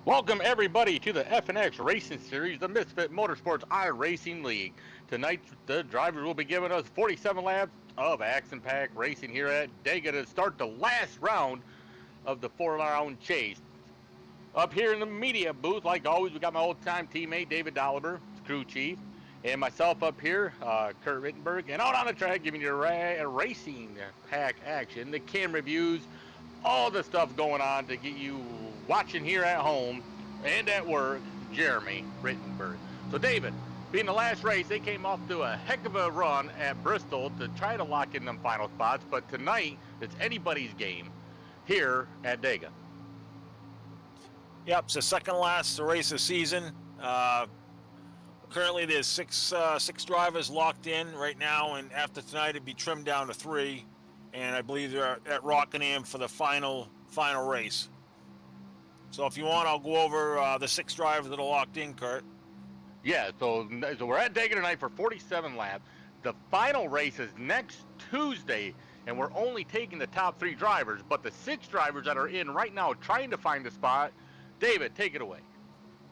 Welcome everybody to the FNX Racing Series, the Misfit Motorsports iRacing League. Tonight, the drivers will be giving us 47 laps of action-packed racing here at Dega to start the last round of the 4-round chase. Up here in the media booth, like always, we got my old-time teammate David Dolliver, crew chief, and myself up here, Kurt Rittenberg, and out on the track giving you racing pack action, the camera views, all the stuff going on to get you watching here at home and at work, Jeremy Rittenberg. So, David, being the last race, they came off to a heck of a run at Bristol to try to lock in them final spots, but tonight it's anybody's game here at Dega. Yep, it's the second last race of the season. Currently, there's six drivers locked in right now, and after tonight, it'd be trimmed down to 3. And I believe they're at Rockingham for the final race. So, if you want, I'll go over the 6 drivers that are locked in, Kurt. Yeah, so we're at Dega tonight for 47 laps. The final race is next Tuesday, and we're only taking the top 3 drivers, but the 6 drivers that are in right now trying to find a spot. David, take it away.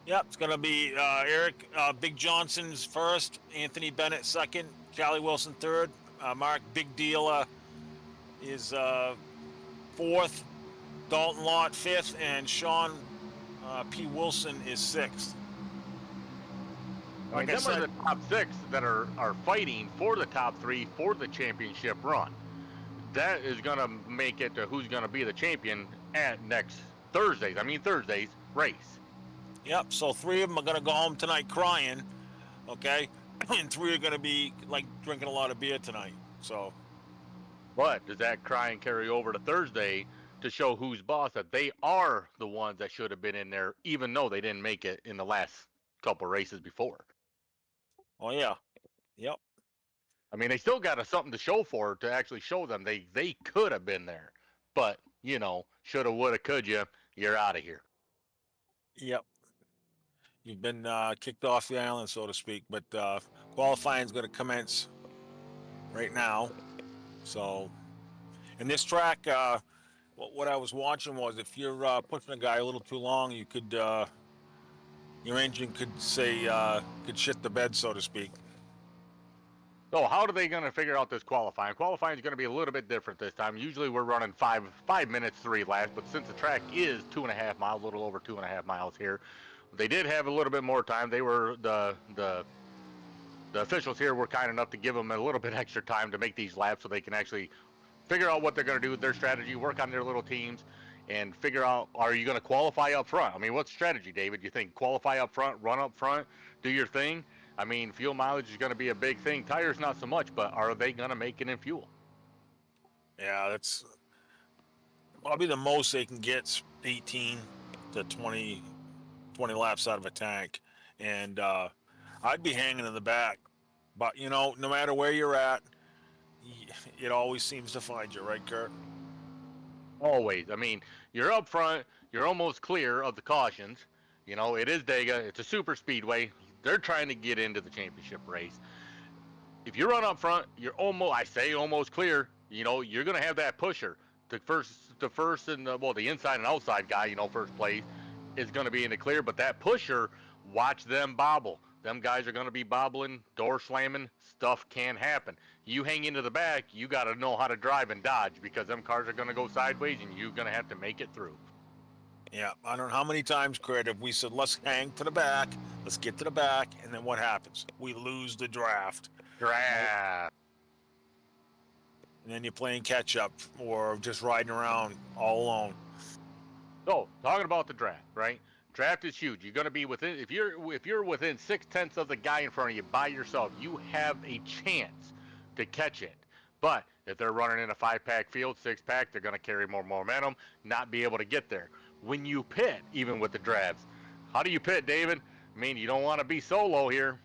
Yep, it's going to be Eric Big Johnson's first, Anthony Bennett second, Charlie Wilson third, Mark Big Deal is fourth, Dalton Lott fifth, and Sean P. Wilson is sixth. I mean, them are the top 6 that are fighting for the top 3 for the championship run. That is going to make it to who's going to be the champion at next Thursday's race. Yep, so 3 of them are going to go home tonight crying, okay? And 3 are going to be, like, drinking a lot of beer tonight, so. But does that cry and carry over to Thursday to show who's boss, that they are the ones that should have been in there, even though they didn't make it in the last couple races before? Oh, yeah. Yep. I mean, they still got something to show for to actually show them they could have been there. But, shoulda, woulda, could you, you're out of here. Yep. You've been kicked off the island, so to speak, but qualifying is going to commence right now. So, in this track, what I was watching was if you're pushing a guy a little too long, you could your engine could could shit the bed, so to speak. So how are they going to figure out this qualifying? Qualifying is going to be a little bit different this time. Usually we're running 5 minutes 3 laps, but since the track is 2.5 miles, a little over 2.5 miles here, they did have a little bit more time. They were the officials here were kind enough to give them a little bit extra time to make these laps so they can actually figure out what they're going to do with their strategy, work on their little teams, and figure out, are you going to qualify up front? I mean, what's strategy, David? You think qualify up front, run up front, do your thing? I mean, fuel mileage is going to be a big thing. Tires, not so much, but are they going to make it in fuel? Yeah, that's probably the most they can get 18 to 20 laps out of a tank. And I'd be hanging in the back. But, no matter where you're at, it always seems to find you, right, Kurt? Always. I mean, you're up front. You're almost clear of the cautions. It is Dega. It's a super speedway. They're trying to get into the championship race. If you run up front, you're almost clear. You're going to have that pusher. The first and the inside and outside guy, first place is going to be in the clear. But that pusher, watch them bobble. Them guys are going to be bobbling, door slamming. Stuff can happen. You hang into the back, you got to know how to drive and dodge because them cars are going to go sideways and you're going to have to make it through. Yeah, I don't know how many times, Kurt, if we said, let's hang to the back, let's get to the back, and then what happens? We lose the draft. Draft. And then you're playing catch up or just riding around all alone. So, talking about the draft, right? Draft is huge. You're going to be within, if you're within 6/10 of the guy in front of you by yourself, you have a chance to catch it. But if they're running in a 5-pack field, 6-pack, they're going to carry more momentum, not be able to get there. When you pit, even with the drafts, how do you pit, David? I mean, you don't want to be solo here.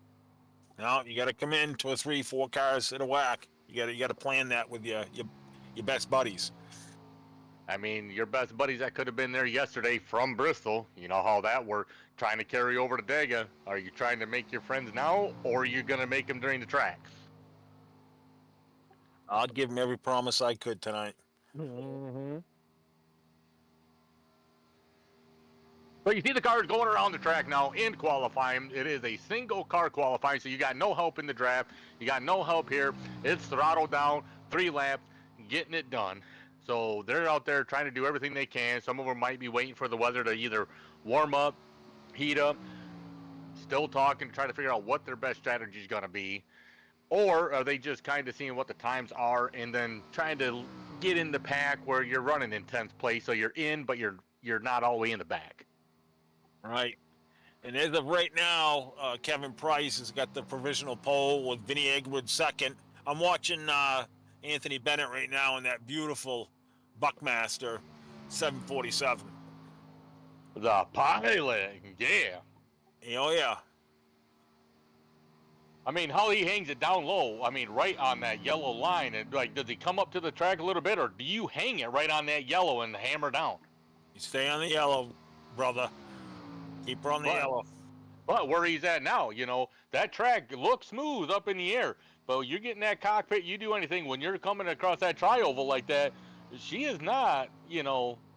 No, you got to come in 2 or 3, 4 cars in a whack. You got to plan that with your best buddies. I mean, your best buddies that could have been there yesterday from Bristol, you know how that worked, trying to carry over to Dega. Are you trying to make your friends now, or are you going to make them during the tracks? I'll give them every promise I could tonight. Mm-hmm. But you see the cars going around the track now in qualifying. It is a single car qualifying, so you got no help in the draft. You got no help here. It's throttle down, 3 laps, getting it done. So they're out there trying to do everything they can. Some of them might be waiting for the weather to either warm up, heat up, still talking to try to figure out what their best strategy is going to be. Or are they just kind of seeing what the times are and then trying to get in the pack where you're running in 10th place, so you're in, but you're not all the way in the back. Right. And as of right now, Kevin Price has got the provisional pole with Vinny Edwards second. I'm watching Anthony Bennett right now in that beautiful Buckmaster 747. The pilot, yeah. Oh, yeah. I mean, how he hangs it down low, I mean, right on that yellow line. And, like, does he come up to the track a little bit, or do you hang it right on that yellow and hammer down? You stay on the yellow, brother. Keep her on the yellow. But where he's at now, that track looks smooth up in the air. But you're getting that cockpit, you do anything, when you're coming across that tri-oval like that, she is not,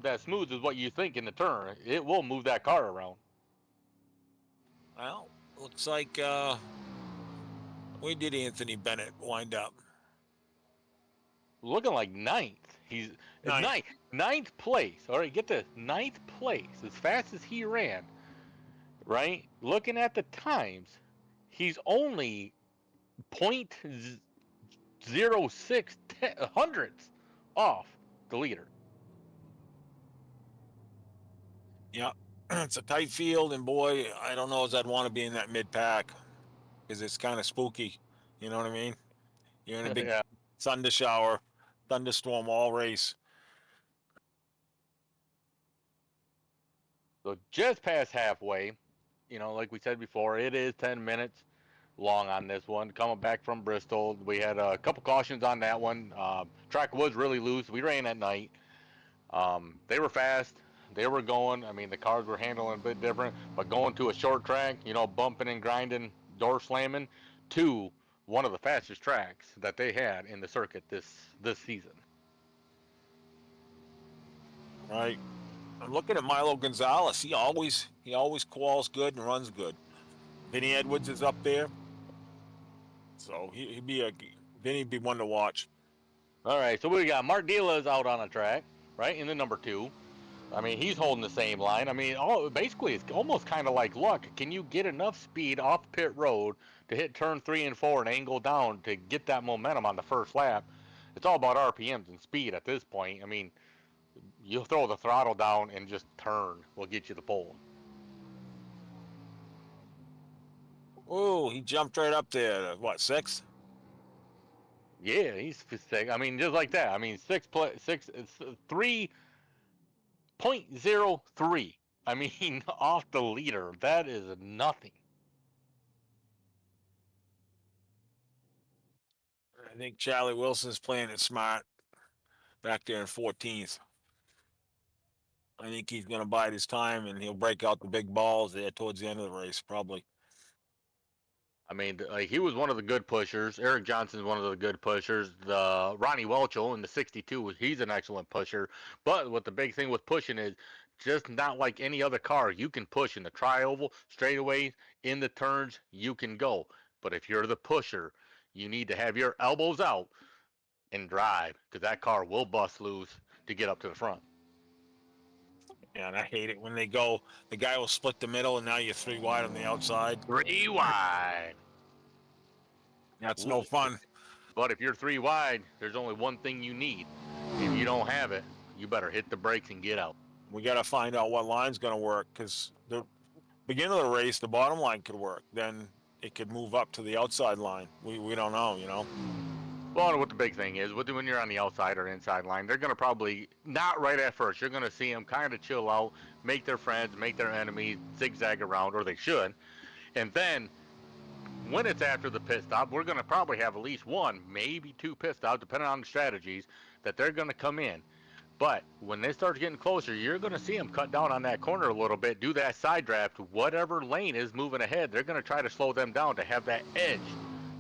that smooth as what you think in the turn. It will move that car around. Well, looks like where did Anthony Bennett wind up? Looking like ninth. He's ninth place. All right, get to ninth place. As fast as he ran, right? Looking at the times, he's only 0.06 hundredths off the leader. Yeah, it's a tight field, and boy, I don't know as I'd want to be in that mid pack because it's kind of spooky. You know what I mean? You're in a big Yeah. thunder shower, thunderstorm all race. So just past halfway, like we said before, it is 10 minutes long on this one. Coming back from Bristol, we had a couple cautions on that one. Track was really loose. We ran at night. They were fast. They were going. I mean, the cars were handling a bit different, but going to a short track, bumping and grinding, door slamming, to one of the fastest tracks that they had in the circuit this season. Right. I'm looking at Milo Gonzalez. He always quals good and runs good. Vinny Edwards is up there, so Vinny'd be one to watch. All right, so we got Mark Dilla's out on a track, right, in the number 2. I mean, he's holding the same line. I mean, basically, it's almost kind of like luck. Can you get enough speed off pit road to hit turn 3 and 4 and angle down to get that momentum on the first lap? It's all about RPMs and speed at this point. I mean, you'll throw the throttle down and just turn will get you the pole. Oh, he jumped right up there. What, 6th? Yeah, he's sick. I mean, just like that. I mean, 3.03. I mean, off the leader. That is nothing. I think Charlie Wilson's playing it smart back there in 14th. I think he's going to bide his time, and he'll break out the big balls there towards the end of the race, probably. I mean, he was one of the good pushers. Eric Johnson's one of the good pushers. The Ronnie Welchel in the 62, he's an excellent pusher. But what the big thing with pushing is just not like any other car. You can push in the tri-oval, straightaways, in the turns, you can go. But if you're the pusher, you need to have your elbows out and drive, because that car will bust loose to get up to the front. Yeah, and I hate it when they go, the guy will split the middle, and now you're 3 wide on the outside. 3 wide. That's no fun. But if you're 3 wide, there's only one thing you need. If you don't have it, you better hit the brakes and get out. We got to find out what line's going to work, because the beginning of the race, the bottom line could work. Then it could move up to the outside line. We don't know, Well, what the big thing is, when you're on the outside or inside line, they're going to probably, not right at first, you're going to see them kind of chill out, make their friends, make their enemies, zigzag around, or they should. And then, when it's after the pit stop, we're going to probably have at least 1, maybe 2 pit stops, depending on the strategies, that they're going to come in. But when they start getting closer, you're going to see them cut down on that corner a little bit, do that side draft, whatever lane is moving ahead, they're going to try to slow them down to have that edge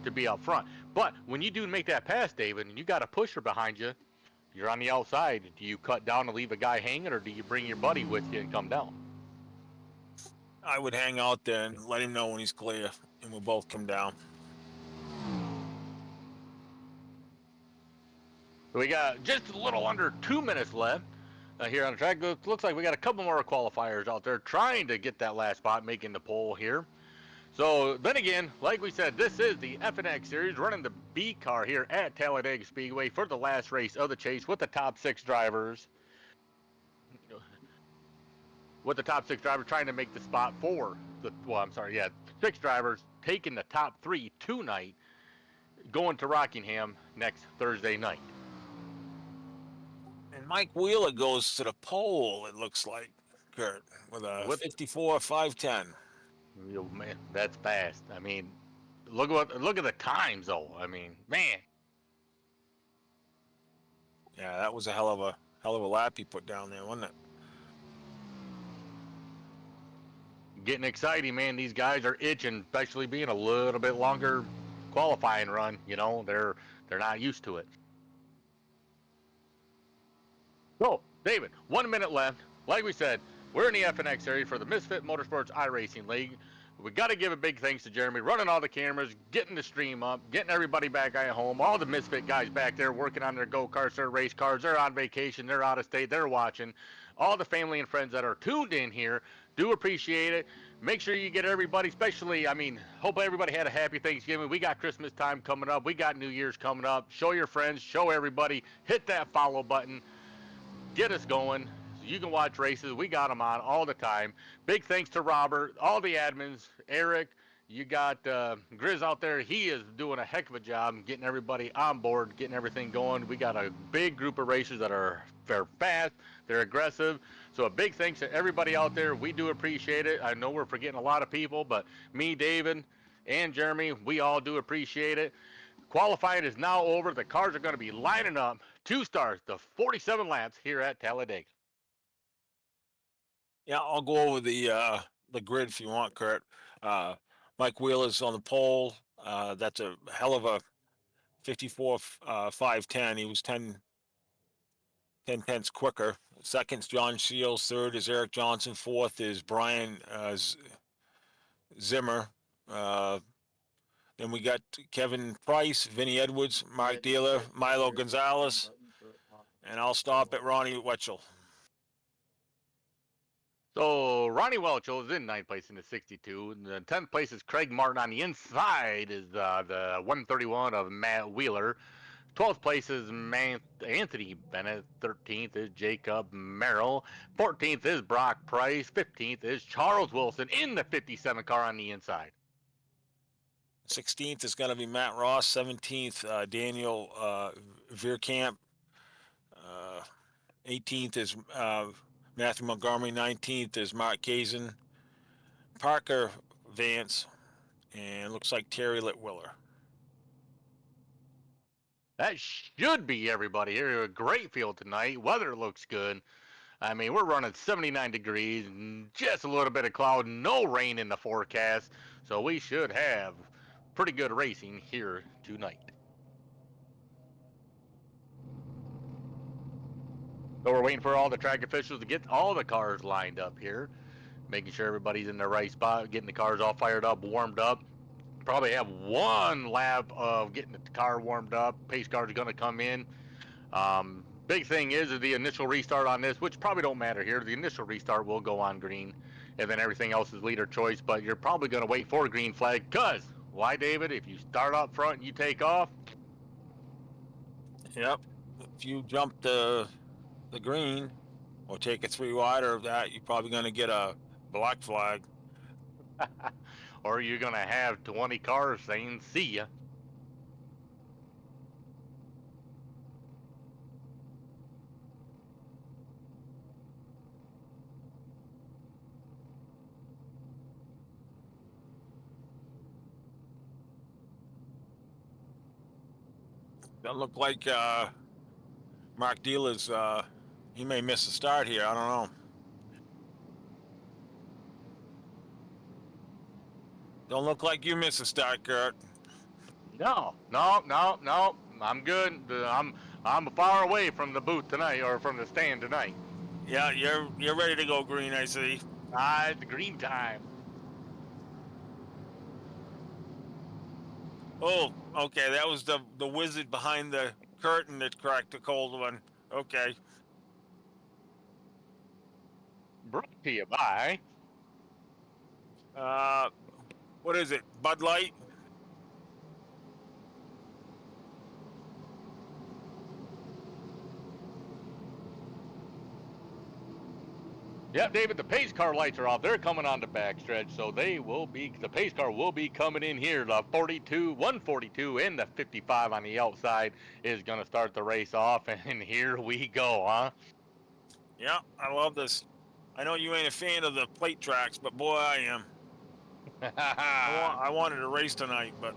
to be up front. But when you do make that pass, David, and you got a pusher behind you, you're on the outside. Do you cut down and leave a guy hanging, or do you bring your buddy with you and come down? I would hang out there and let him know when he's clear, and we'll both come down. We got just a little under 2 minutes left here on the track. Looks like we got a couple more qualifiers out there trying to get that last spot, making the pole here. So then again, like we said, this is the FNX series running the B car here at Talladega Speedway for the last race of the chase with the top 6 drivers. With the top 6 drivers trying to make the spot for the, well, I'm sorry, yeah, 6 drivers taking the top 3 tonight, going to Rockingham next Thursday night. And Mike Wheeler goes to the pole, it looks like, Kurt, with a 54.510. Man, that's fast. I mean, look at the times though. I mean, man. Yeah, that was a hell of a lap he put down there, wasn't it? Getting exciting, man. These guys are itching, especially being a little bit longer qualifying run. You know, they're not used to it. So, David, 1 minute left. Like we said, we're in the FNX series for the Misfit Motorsports iRacing League. We got to give a big thanks to Jeremy running all the cameras, getting the stream up, getting everybody back at home. All the Misfit guys back there working on their go-karts, their race cars. They're on vacation. They're out of state. They're watching. All the family and friends that are tuned in here do appreciate it. Make sure you get everybody, especially, I mean, hope everybody had a happy Thanksgiving. We got Christmas time coming up. We got New Year's coming up. Show your friends. Show everybody. Hit that follow button. Get us going so you can watch races. We got them on all the time. Big thanks to Robert, all the admins, Eric. You got Grizz out there. He is doing a heck of a job getting everybody on board, getting everything going. We got a big group of racers that are fast, they're aggressive. So a big thanks to everybody out there. We do appreciate it. I know we're forgetting a lot of people, but me, David, and Jeremy, we all do appreciate it. Qualifying is now over. The cars are going to be lining up to start the 47 laps here at Talladega. Yeah, I'll go over the grid if you want, Kurt. Mike Wheeler's on the pole. That's a hell of a 54.510. He was 10 tenths quicker. Second's John Shields. Third is Eric Johnson. Fourth is Brian Zimmer. Then we got Kevin Price, Vinny Edwards, Mark Dealer, Milo Gonzalez, and I'll stop at Ronnie Wetchell. So Ronnie Welch is in 9th place in the 62. And the 10th place is Craig Martin. On the inside is the 131 of Matt Wheeler. 12th place is Anthony Bennett. 13th is Jacob Merrill. 14th is Brock Price. 15th is Charles Wilson in the 57 car on the inside. 16th is going to be Matt Ross. 17th, Daniel Veerkamp. 18th is Matthew Montgomery. 19th is Mark Kazin. Parker Vance. And looks like Terry Litwiller. That should be everybody here. A great field tonight. Weather looks good. I mean, we're running 79 degrees, just a little bit of cloud, no rain in the forecast. So we should have pretty good racing here tonight. So we're waiting for all the track officials to get all the cars lined up here, making sure everybody's in the right spot, getting the cars all fired up, warmed up. Probably have one lap of getting the car warmed up. Pace car is going to come in. Big thing is the initial restart on this, which probably don't matter here. The initial restart will go on green, and then everything else is leader choice. But you're probably going to wait for a green flag, because why, David? If you start up front and you take off. Yep. If you jump the green or take a 3 wide or that, you're probably going to get a black flag. Or you're going to have 20 cars saying, see ya. Doesn't look like Mark Dealer's, he may miss a start here. I don't know. Don't look like you miss a start, Kurt. No. I'm good. I'm far away from the booth tonight, or from the stand tonight. Yeah, you're ready to go green, I see. It's green time. Oh, okay. That was the wizard behind the curtain that cracked the cold one. Okay. Brought to you by. Uh, what is it? Bud Light? Yep, David, the pace car lights are off. They're coming on the backstretch, so the pace car will be coming in here. The 42, 142, and the 55 on the outside is going to start the race off, and here we go, huh? Yeah, I love this. I know you ain't a fan of the plate tracks, but boy, I am. I wanted to race tonight, but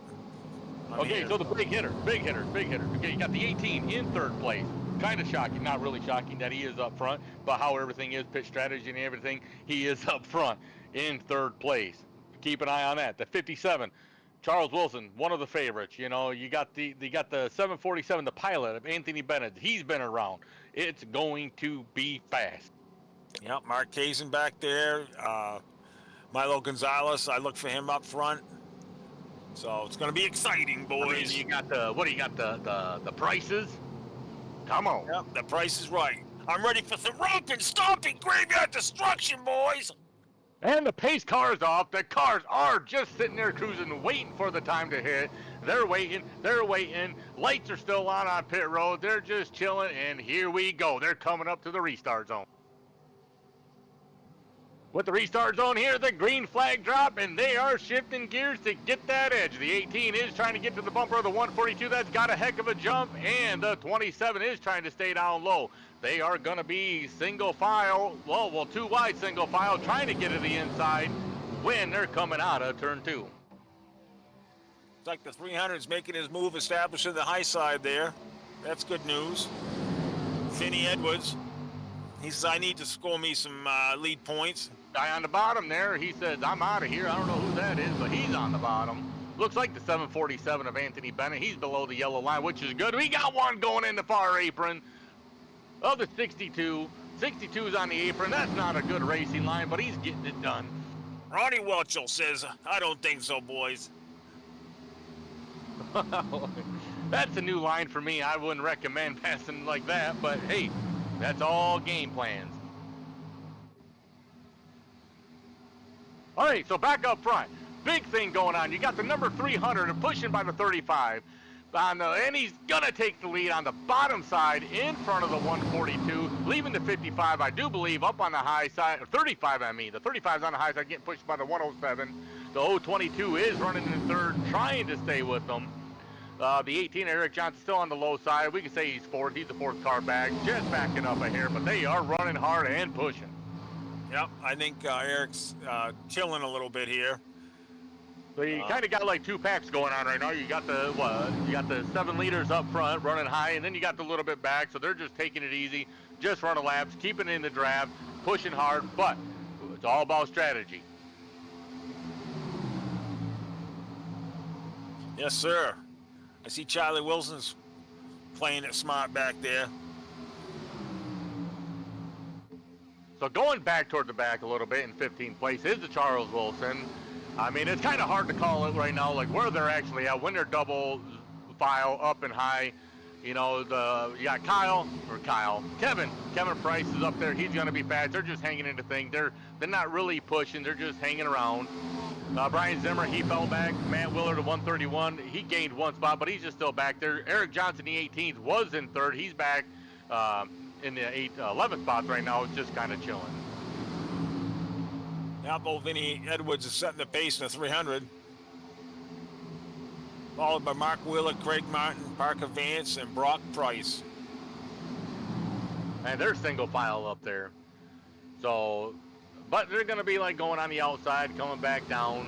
I'm Okay, here. so the big hitter. Okay, you got the 18 in third place. Kind of shocking, not really shocking that he is up front, but how everything is, pitch strategy and everything, he is up front in third place. Keep an eye on that. The 57, Charles Wilson, one of the favorites. You know, you got the 747, the pilot of Anthony Bennett. He's been around. It's going to be fast. Yep, Mark Kazin back there. Milo Gonzalez, I look for him up front. So it's going to be exciting, boys. I mean, you got the prices. Come on. Yep, the price is right. I'm ready for some romping, stomping, graveyard destruction, boys. And the pace car's off. The cars are just sitting there cruising, waiting for the time to hit. They're waiting. Lights are still on pit road. They're just chilling, and here we go. They're coming up to the restart zone. With the restart zone here, the green flag drop, and they are shifting gears to get that edge. The 18 is trying to get to the bumper of the 142. That's got a heck of a jump, and the 27 is trying to stay down low. They are going to be single file, well, two wide single file, trying to get to the inside when they're coming out of turn 2. It's like the 300's making his move, establishing the high side there. That's good news. Finney Edwards, he says, I need to score me some lead points. Guy on the bottom there, he says, I'm out of here. I don't know who that is, but he's on the bottom. Looks like the 747 of Anthony Bennett. He's below the yellow line, which is good. We got one going in the far apron of the 62. 62's on the apron. That's not a good racing line, but he's getting it done. Ronnie Welchel says, I don't think so, boys. That's a new line for me. I wouldn't recommend passing like that, but hey, that's all game plans. All right, so back up front. Big thing going on. You got the number 300 and pushing by the 35. And he's going to take the lead on the bottom side in front of the 142, leaving the 55, I do believe, up on the high side. Or 35, I mean. The 35's on the high side, getting pushed by the 107. The 022 is running in third, trying to stay with them. The 18, Eric Johnson, still on the low side. We can say he's fourth. He's the fourth car back, just backing up a hair, but they are running hard and pushing. Yep, I think Eric's chilling a little bit here. So you kind of got like two packs going on right now. You got the 7 liters up front running high, and then you got the little bit back. So they're just taking it easy, just running laps, keeping it in the draft, pushing hard. But it's all about strategy. Yes, sir. I see Charlie Wilson's playing it smart back there. So going back toward the back a little bit in 15th place is the Charles Wilson. I mean, it's kind of hard to call it right now, like where they're actually at, when they're double file up and high. You know, you got Kevin Price is up there. He's going to be fast. They're just hanging into things. They're not really pushing. They're just hanging around. Brian Zimmer, he fell back. Matt Willard to 131. He gained one spot, but he's just still back there. Eric Johnson, the 18th, was in third. He's back in the 11th spots right now. It's just kind of chilling. Now, Vinny Edwards is setting the pace in the 300. Followed by Mark Wheeler, Craig Martin, Parker Vance, and Brock Price. And they're single file up there. So, but they're going to be like going on the outside, coming back down.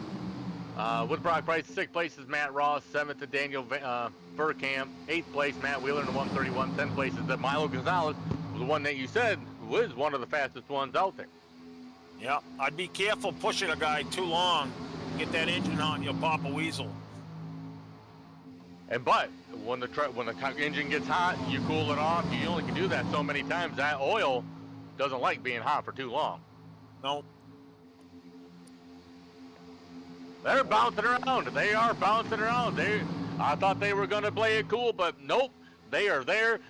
With Brock Price, 6th place is Matt Ross, 7th to Daniel Burkamp, 8th place Matt Wheeler in the 131, 10th place is Milo Gonzalez, the one that you said was one of the fastest ones out there. Yeah, I'd be careful pushing a guy too long. Get that engine on, you'll pop a weasel. But when the engine gets hot, you cool it off. You only can do that so many times. That oil doesn't like being hot for too long. Nope. They're bouncing around. They are bouncing around. I thought they were going to play it cool, but nope. They are there.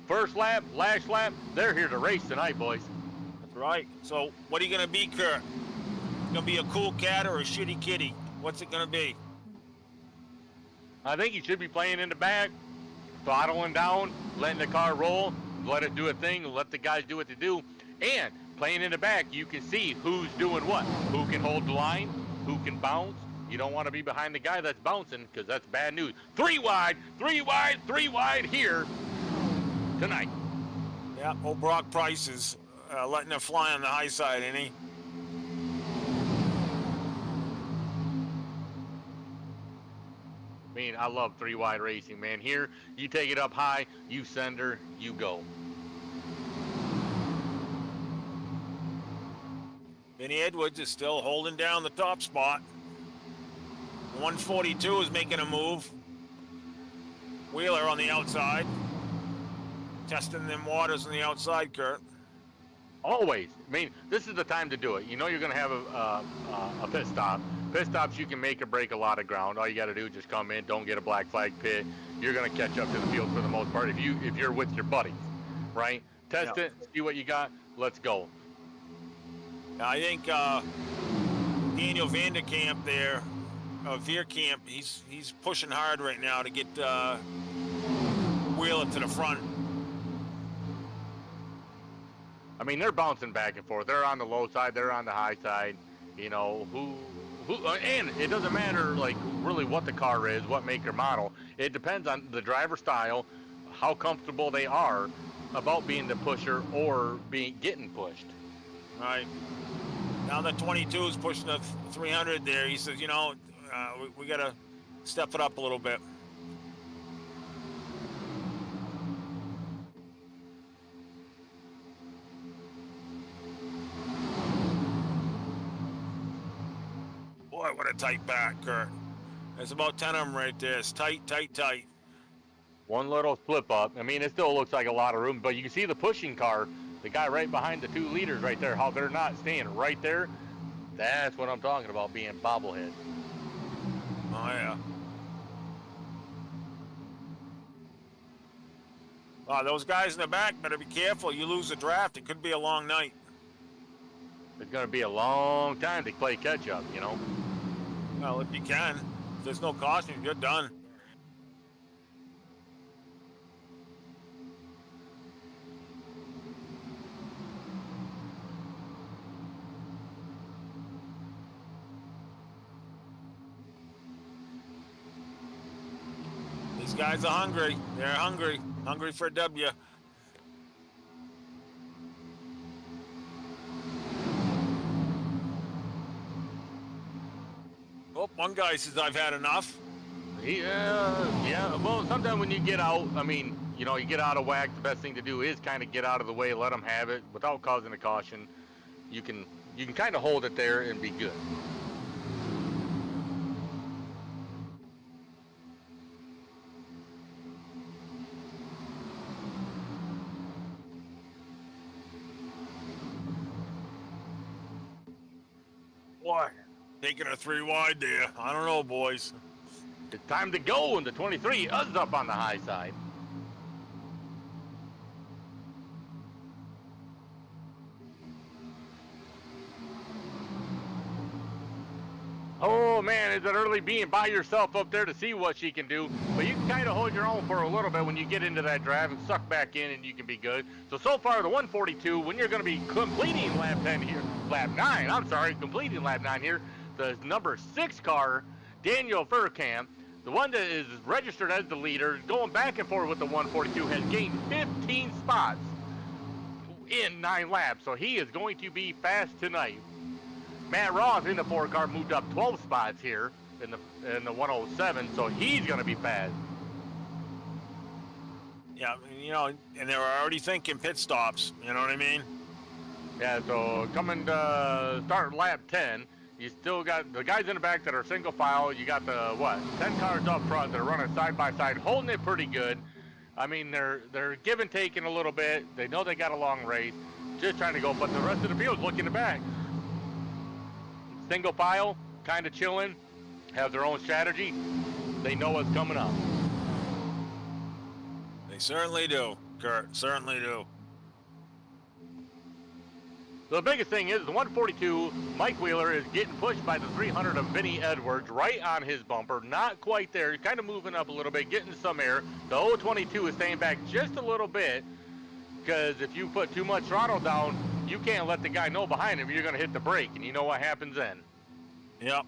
First lap, last lap. They're here to race tonight, boys. That's right. So what are you going to be, Kurt? Going to be a cool cat or a shitty kitty? What's it going to be? I think you should be playing in the back, throttling down, letting the car roll, let it do a thing, let the guys do what they do. And playing in the back, you can see who's doing what. Who can hold the line, who can bounce. You don't want to be behind the guy that's bouncing because that's bad news. 3 wide, 3 wide, 3 wide here tonight. Yeah, old Brock Price is letting it fly on the high side, ain't he? I mean, I love 3 wide racing, man. Here, you take it up high, you send her, you go. Vinny Edwards is still holding down the top spot. 142 is making a move. Wheeler on the outside. Testing them waters on the outside, Kurt. Always. I mean, this is the time to do it. You know you're going to have a pit stop. Pit stops, you can make or break a lot of ground. All you got to do is just come in, don't get a black flag pit. You're going to catch up to the field for the most part if you're with your buddies, right? Test it, see what you got. Let's go. I think Daniel Vanderkamp there, Veerkamp, he's pushing hard right now to get Wheeler to the front. I mean, they're bouncing back and forth. They're on the low side, they're on the high side. You know, and it doesn't matter, like, really what the car is, what make or model. It depends on the driver style, how comfortable they are about being the pusher or getting pushed. Right. Now the 22 is pushing the 300 there. He says, you know, we got to step it up a little bit. Boy, what a tight back, Kurt. There's about 10 of them right there. It's tight, tight, tight. One little flip up. I mean, it still looks like a lot of room, but you can see the pushing car, the guy right behind the 2 leaders right there, how they're not staying right there. That's what I'm talking about, being bobblehead. Oh, yeah. Wow, those guys in the back better be careful. You lose the draft, it could be a long night. It's going to be a long time to play catch-up, you know? Well, if you can. If there's no caution, you're done. These guys are hungry. They're hungry. Hungry for a W. Oh, one guy says, I've had enough. Yeah. Well, sometimes when you get out, I mean, you know, you get out of whack, the best thing to do is kind of get out of the way, let them have it without causing a caution. You can kind of hold it there and be good. What? Taking a 3 wide there. I don't know, boys. It's time to go, and the 23 is up on the high side. Oh man, is it early being by yourself up there to see what she can do? But you can kind of hold your own for a little bit when you get into that drive and suck back in, and you can be good. So far the 142, when you're going to be completing lap 10 here, completing lap 9 here, the number 6 car, Daniel Veerkamp, the one that is registered as the leader, going back and forth with the 142, has gained 15 spots in 9 laps. So he is going to be fast tonight. Matt Ross in the 4 car moved up 12 spots here in the 107, so he's going to be fast. Yeah, you know, and they were already thinking pit stops. You know what I mean? Yeah, so coming to start lap 10, you still got the guys in the back that are single file. You got the 10 cars up front that are running side by side, holding it pretty good. I mean, they're give and taking a little bit. They know they got a long race, just trying to go. But the rest of the field's looking to back. Single file, kind of chilling, have their own strategy. They know what's coming up. They certainly do, Kurt. Certainly do. The biggest thing is the 142, Mike Wheeler is getting pushed by the 300 of Vinny Edwards right on his bumper. Not quite there, kind of moving up a little bit, getting some air. The 022 is staying back just a little bit because if you put too much throttle down, you can't let the guy know behind him you're going to hit the brake, and you know what happens then. Yep.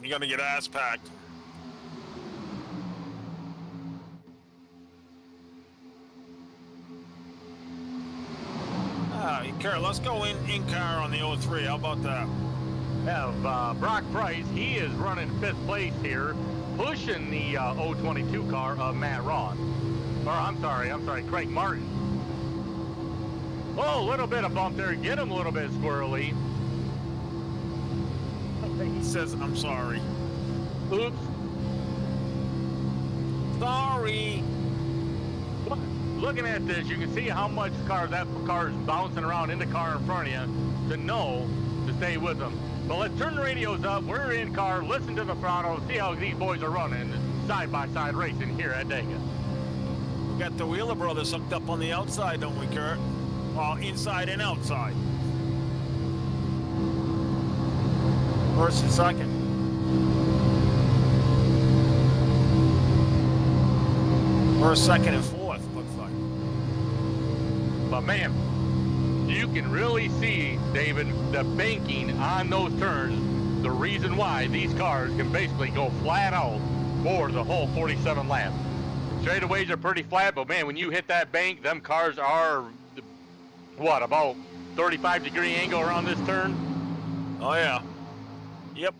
You're going to get ass packed. Kurt, let's go in car on the 03. How about that? Have Brock Price, he is running 5th place here, pushing the 022 car of Matt Ross. Or I'm sorry, Craig Martin. Oh, a little bit of bump there, get him a little bit squirrely. He says, I'm sorry. Oops. Sorry. Looking at this, you can see how much that car is bouncing around in the car in front of you to know to stay with them. But let's turn the radios up. We're in car, listen to the throttle, see how these boys are running side-by-side racing here at Dega. We got the Wheeler brothers hooked up on the outside, don't we, Kurt? Well, inside and outside. First and second. First, second, and fourth, looks like. But man, you can really see, David, the banking on those turns, the reason why these cars can basically go flat out for the whole 47 laps. Straightaways are pretty flat, but man, when you hit that bank, them cars are, what, about 35-degree angle around this turn? Oh, yeah. Yep.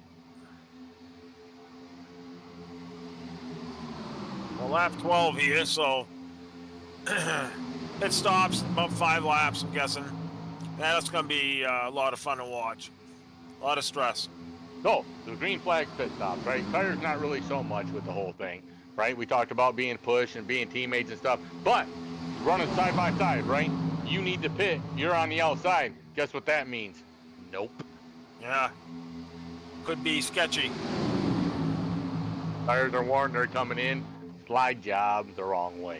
Well, lap 12 here, so it stops about 5 laps, I'm guessing. That's going to be a lot of fun to watch. A lot of stress. So, the green flag pit stops, right? Tires not really so much with the whole thing, right? We talked about being pushed and being teammates and stuff, but running side by side, right? You need to pit, you're on the outside. Guess what that means? Nope. Yeah. Could be sketchy. Tires are worn, they're coming in. Slide job the wrong way.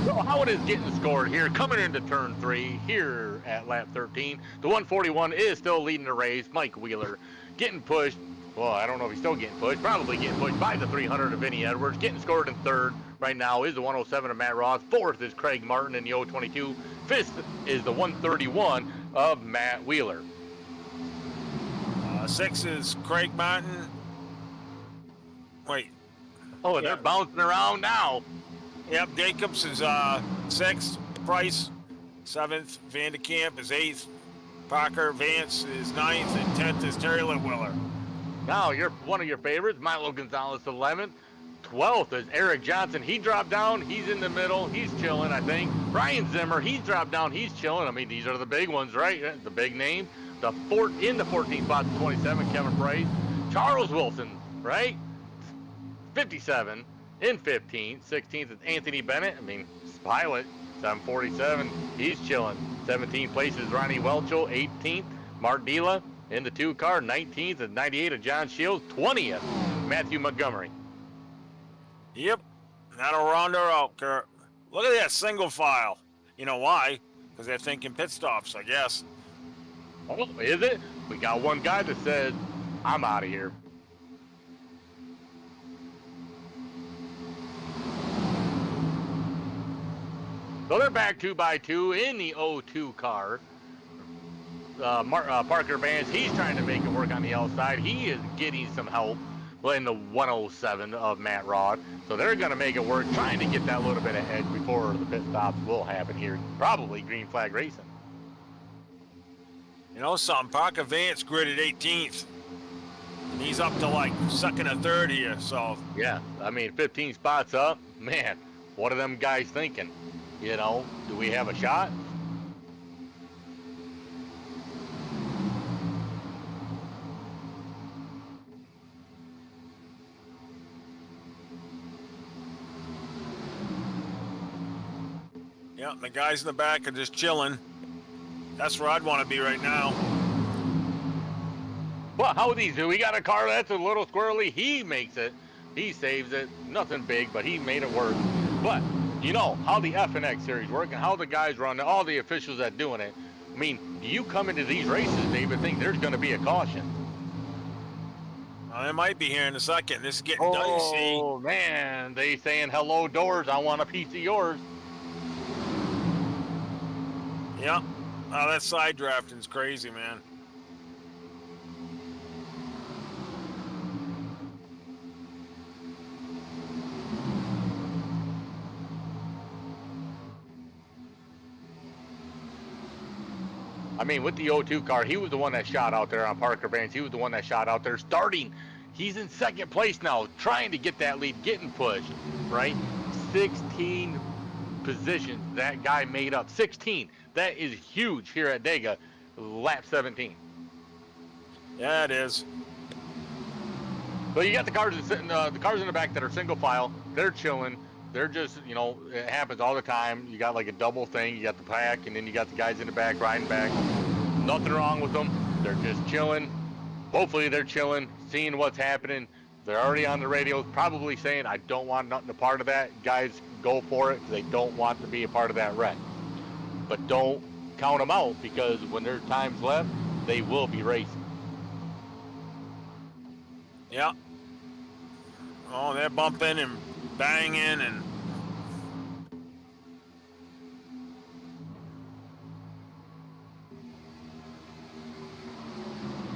So how it is getting scored here, coming into turn 3 here at lap 13. The 141 is still leading the race. Mike Wheeler getting pushed. Well, I don't know if he's still getting pushed. Probably getting pushed by the 300 of Vinny Edwards. Getting scored in 3rd right now is the 107 of Matt Ross. 4th is Craig Martin in the 022. 5th is the 131 of Matt Wheeler. 6 is Craig Martin. Wait. Oh, and they're bouncing around now. Yep, Jacobs is 6th, Price 7th, Vanderkamp is 8th, Parker Vance is 9th, and 10th is Terry Litwiller. Now, you're one of your favorites, Milo Gonzalez 11th. 12th is Eric Johnson. He dropped down. He's in the middle. He's chilling, I think. Ryan Zimmer, he's dropped down. He's chilling. I mean, these are the big ones, right? The big name. In the 14th spot, 27, Kevin Price. Charles Wilson, right? 57 in 15th. 16th is Anthony Bennett. I mean, pilot, 747. He's chilling. 17th place is Ronnie Welchel. 18th, Mark Dela in the 2 car. 19th is 98 of John Shields. 20th, Matthew Montgomery. Yep, that'll round her out, Kurt. Look at that single file. You know why? Because they're thinking pit stops, I guess. Oh, is it? We got one guy that says, I'm out of here. So they're back 2x2 in the 02 car. Parker Vance, he's trying to make it work on the outside. He is getting some help in the 107 of Matt Rod. So they're going to make it work, trying to get that little bit of edge before the pit stops will happen here. Probably green flag racing. You know something, Parker Vance gridded 18th. And he's up to like 2nd or 3rd here, so. Yeah, I mean, 15 spots up. Man, what are them guys thinking? You know, do we have a shot? Yeah, the guys in the back are just chilling. That's where I'd want to be right now. But how these do? We got a car that's a little squirrely. He makes it. He saves it. Nothing big, but he made it work. But you know how the FNX series work and how the guys run, all the officials that doing it. I mean, do you come into these races, David, think there's going to be a caution? Well, it might be here in a second. This is getting dicey. Oh man, they saying hello doors. I want a piece of yours. Yeah. Oh, that side drafting's crazy, man. I mean, with the O2 car, he was the one that shot out there on Parker Vance. He was the one that shot out there starting. He's in second place now, trying to get that lead, getting pushed, right? 16 positions that guy made up. 16. That is huge here at Dega, lap 17. Yeah, it is. But you got the cars in the back that are single file. They're chilling. They're just, you know, it happens all the time. You got like a double thing. You got the pack, and then you got the guys in the back riding back. Nothing wrong with them. They're just chilling. Hopefully they're chilling, seeing what's happening. They're already on the radio, probably saying, I don't want nothing a part of that. Guys, go for it. They don't want to be a part of that wreck. But don't count them out, because when there's times left, they will be racing. Yeah. Oh, they're bumping and banging and...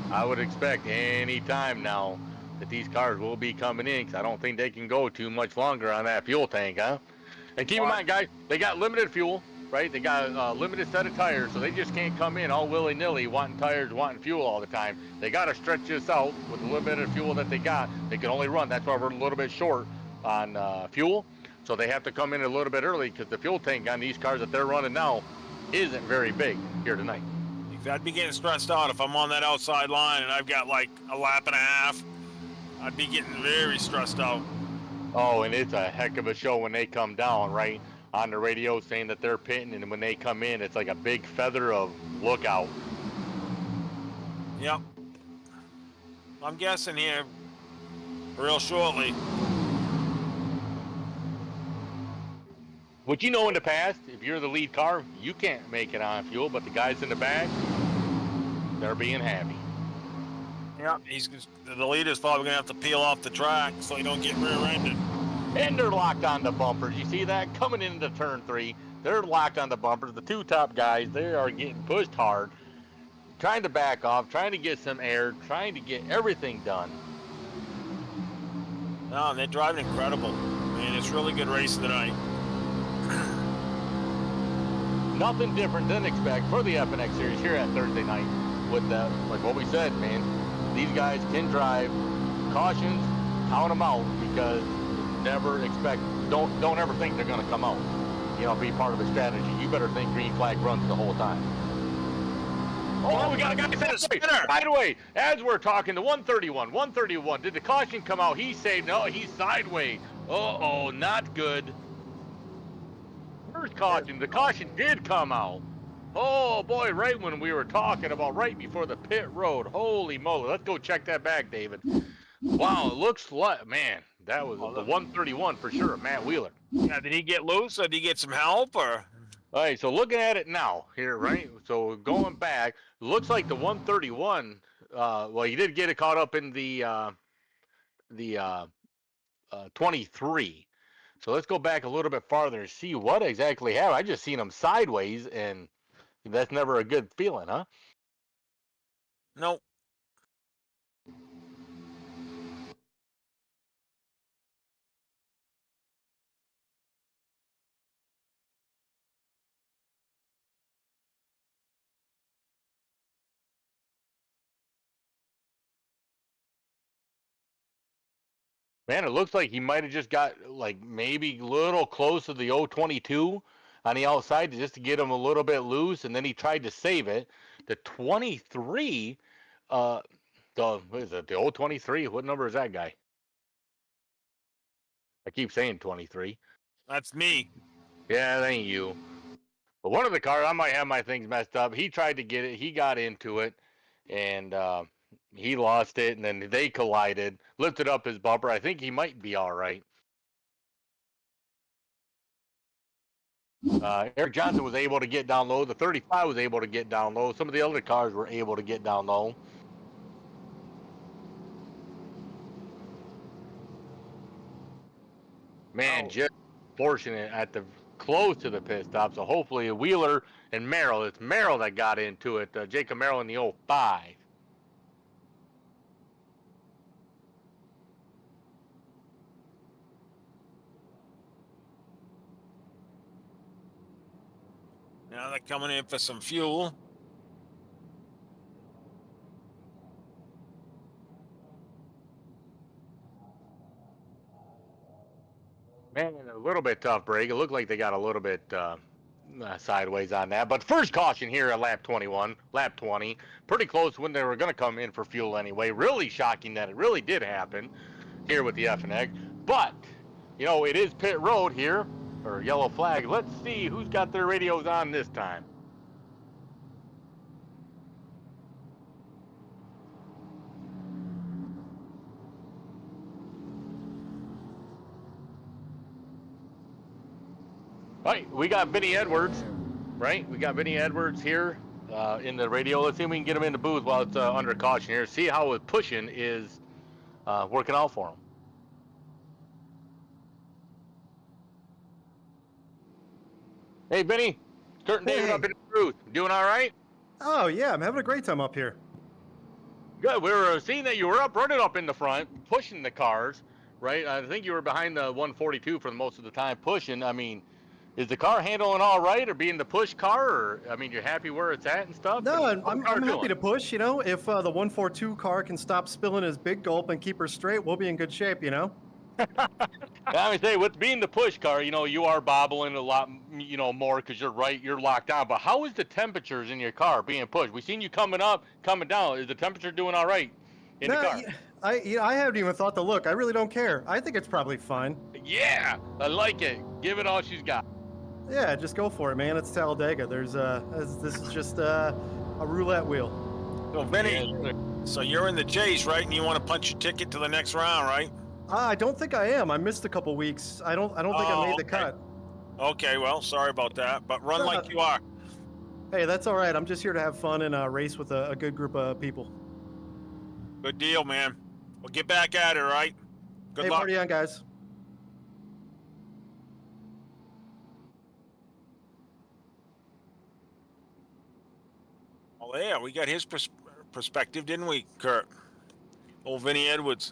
I would expect any time now that these cars will be coming in, because I don't think they can go too much longer on that fuel tank, huh? And keep in mind, guys, they got limited fuel, right? They got a limited set of tires, so they just can't come in all willy-nilly wanting tires, wanting fuel all the time. They got to stretch this out with the limited fuel that they got. They can only run. That's why we're a little bit short on fuel. So they have to come in a little bit early, because the fuel tank on these cars that they're running now isn't very big here tonight. I'd be getting stressed out if I'm on that outside line and I've got like a lap and a half. I'd be getting very stressed out. Oh, and it's a heck of a show when they come down, right? On the radio saying that they're pitting, and when they come in, it's like a big feather of look out. Yep. I'm guessing here real shortly. Which, you know, in the past, if you're the lead car, you can't make it on fuel, but the guys in the back, they're being happy. Yeah, the leader's probably gonna have to peel off the track so he don't get rear-ended. And they're locked on the bumpers. You see that? Coming into turn 3, they're locked on the bumpers. The two top guys, they are getting pushed hard, trying to back off, trying to get some air, trying to get everything done. No, they're driving incredible. I mean, it's really good racing tonight. Nothing different than expect for the FNX series here at Thursday night. With the, like what we said, man, these guys can drive. Cautions, count them out, because never expect, don't ever think they're going to come out. You know, be part of a strategy. You better think green flag runs the whole time. Oh, we got a guy sideways. By the way, as we're talking, the 131, did the caution come out? He said, no, he's sideways. Uh-oh, not good. First caution, the caution did come out. Oh boy, right when we were talking about right before the pit road. Holy moly, let's go check that back, David. Wow, it looks like, man, that was the 131 for sure, Matt Wheeler. Yeah, did he get loose or did he get some help or? All right, so looking at it now here, right? So going back, looks like the 131, well, he did get it caught up in the 23. So let's go back a little bit farther and see what exactly happened. I just seen him sideways, and that's never a good feeling, huh? Nope. Man, it looks like he might have just got like maybe a little close to the 022 on the outside just to get him a little bit loose, and then he tried to save it. The 23, what is it? The 023? What number is that guy? I keep saying 23. That's me. Yeah, that ain't you. But one of the cars, I might have my things messed up. He tried to get it. He got into it, and He lost it, and then they collided, lifted up his bumper. I think he might be all right. Eric Johnson was able to get down low. The 35 was able to get down low. Some of the other cars were able to get down low. Man, just fortunate at the close to the pit stop. So hopefully Wheeler and Merrill. It's Merrill that got into it. Jacob Merrill in the 05. Now they're coming in for some fuel. Man, a little bit tough break. It looked like they got a little bit sideways on that. But first caution here at lap 21, lap 20. Pretty close when they were going to come in for fuel anyway. Really shocking that it really did happen here with the FNX. But, you know, it is pit road here, or yellow flag. Let's see who's got their radios on this time. All right, we got Vinny Edwards, right? We got Vinny Edwards here in the radio. Let's see if we can get him in the booth while it's under caution here. See how his pushing is working out for him. Hey, Vinny, Kurt and David up in the booth. Doing all right? Oh, yeah, I'm having a great time up here. Good. We were seeing that you were up, running up in the front, pushing the cars, right? I think you were behind the 142 for most of the time, pushing. I mean, is the car handling all right, or being the push car, or I mean, you're happy where it's at and stuff? No, And I'm happy to push, you know. If the 142 car can stop spilling his big gulp and keep her straight, we'll be in good shape, you know. I would say with being the push car, you know, you are bobbling a lot, you know, more because you're right, you're locked down. But how is the temperatures in your car being pushed? We've seen you coming up, coming down. Is the temperature doing all right in the car? I haven't even thought to look. I really don't care. I think it's probably fine. Yeah, I like it. Give it all she's got. Yeah, just go for it, man. It's Talladega. This is just a roulette wheel. So Vinny, so you're in the chase, right? And you want to punch your ticket to the next round, right? I don't think I am. I missed a couple weeks. I don't think I made the cut. Okay, well, sorry about that, but run like you are. Hey, that's all right. I'm just here to have fun and race with a good group of people. Good deal, man. We'll get back at it, all right? Good luck. Party on, guys. Oh, yeah, we got his perspective, didn't we, Kurt? Old Vinny Edwards.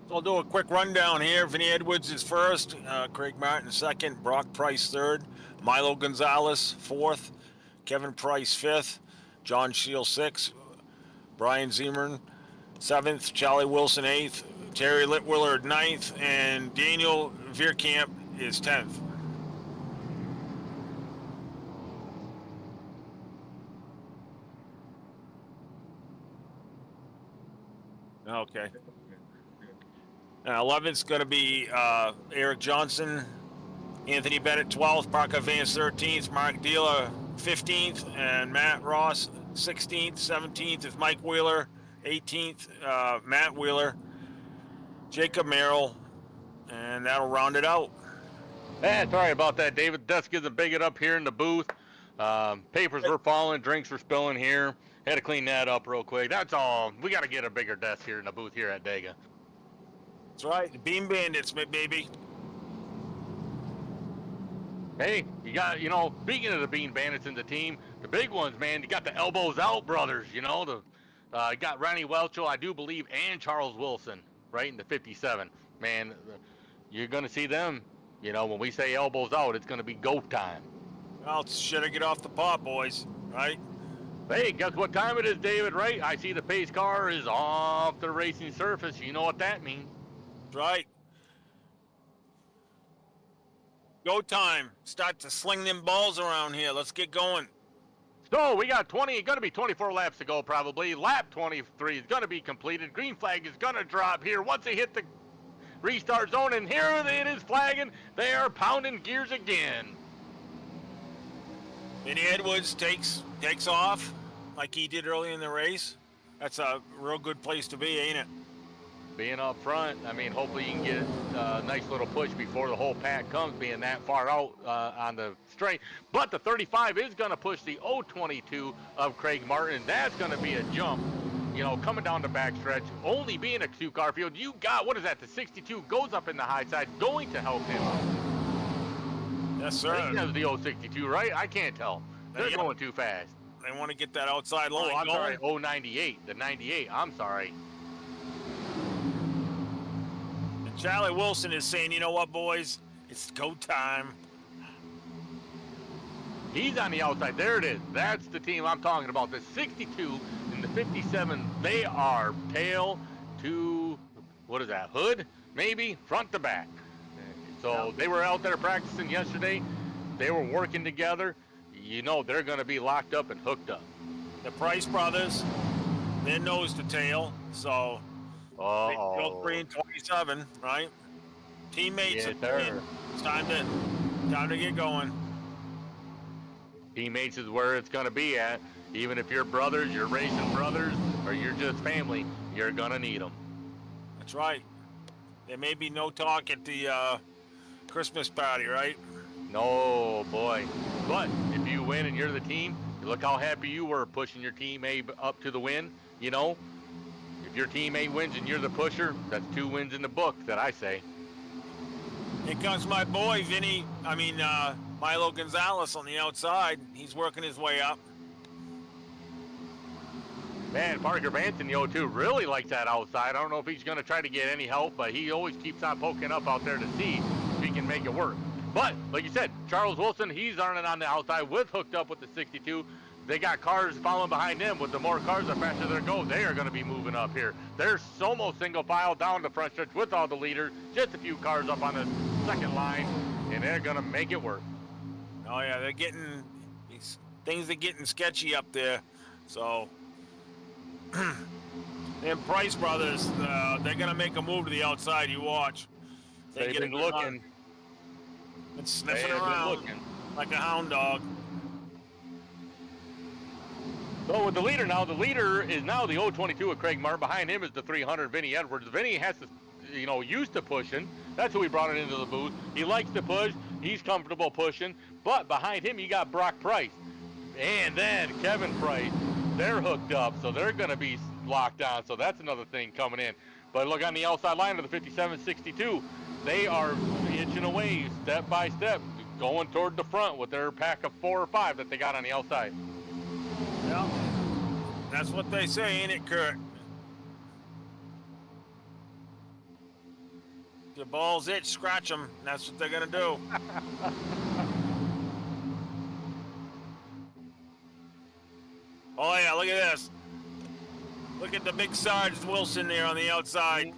So I'll do a quick rundown here. Vinny Edwards is first, Craig Martin second, Brock Price third, Milo Gonzalez fourth, Kevin Price fifth, John Shield sixth, Brian Zimmerman seventh, Charlie Wilson eighth, Terry Litwiller ninth, and Daniel Veerkamp is 10th. Okay. 11th's going to be Eric Johnson, Anthony Bennett 12th, Parker Vance 13th, Mark Dealer 15th, and Matt Ross 16th. 17th is Mike Wheeler, 18th, Matt Wheeler, Jacob Merrill, and that'll round it out. Sorry about that, David. Desk isn't big enough here in the booth. Papers were falling, drinks were spilling here. Had to clean that up real quick. That's all. We got to get a bigger desk here in the booth here at Dega. That's right, the Bean Bandits, baby. Hey, you got, you know, speaking of the Bean Bandits in the team, the big ones, man, you got the Elbows Out brothers, you know, you got Ronnie Welchel, I do believe, and Charles Wilson, right, in the 57. Man, you're going to see them, you know, when we say elbows out, it's going to be go time. Well, it's shit to get off the pot, boys, right? Hey, guess what time it is, David, right? I see the pace car is off the racing surface. You know what that means. Right. Go time. Start to sling them balls around here. Let's get going. So we got 20, going to be 24 laps to go probably. Lap 23 is going to be completed. Green flag is going to drop here once they hit the restart zone, and here it is flagging. They are pounding gears again. Vinny Edwards takes off like he did early in the race. That's a real good place to be, ain't it? Being up front, I mean, hopefully you can get a nice little push before the whole pack comes, being that far out on the straight. But the 35 is going to push the 022 of Craig Martin. That's going to be a jump, you know, coming down the backstretch, only being a two-car field. You got, what is that, the 62 goes up in the high side, going to help him. Yes, sir. I think that was the 062, right? I can't tell. They're going too fast. They want to get that outside line I'm going. sorry, 098, the 98, I'm sorry. And Charlie Wilson is saying, you know what, boys? It's go time. He's on the outside. There it is. That's the team I'm talking about. The 62 and the 57, they are tail to, what is that, hood? Maybe front to back. So they were out there practicing yesterday. They were working together. You know they're going to be locked up and hooked up. The Price brothers, they're nose to tail. So they go 3 and 27, right? Teammates. Yes, sir. It's time to get going. Teammates is where it's going to be at. Even if you're brothers, you're racing brothers, or you're just family, you're going to need them. That's right. There may be no talk at the Christmas party, right? No, boy. But if you win and you're the team, look how happy you were pushing your teammate up to the win. You know, if your teammate wins and you're the pusher, that's 2 wins in the book, that I say. Here comes my boy, Milo Gonzalez on the outside. He's working his way up. Man, Parker Vance in the 0-2 really likes that outside. I don't know if he's going to try to get any help, but he always keeps on poking up out there to see if he can make it work. But, like you said, Charles Wilson, he's running on the outside with hooked up with the 62. They got cars following behind them. With the more cars, the faster they go, they are going to be moving up here. They're almost single file down the front stretch with all the leaders. Just a few cars up on the second line, and they're going to make it work. Oh, yeah, things are getting sketchy up there. So, them Price brothers, they're going to make a move to the outside. You watch. They've been looking. It's sniffing around like a hound dog. So with the leader now, the leader is now the 022 of Craig Martin. Behind him is the 300 Vinny Edwards. Vinny has to, you know, used to pushing. That's who he brought it into the booth. He likes to push. He's comfortable pushing. But behind him, you got Brock Price. And then Kevin Price. They're hooked up, so they're going to be locked on. So that's another thing coming in. But look on the outside line of the 57-62. They are inching away step by step, going toward the front with their pack of 4 or 5 that they got on the outside. Yeah, that's what they say, ain't it, Kurt? Your balls itch, scratch them. That's what they're going to do. Oh, yeah, look at this. Look at the big Sarge Wilson there on the outside.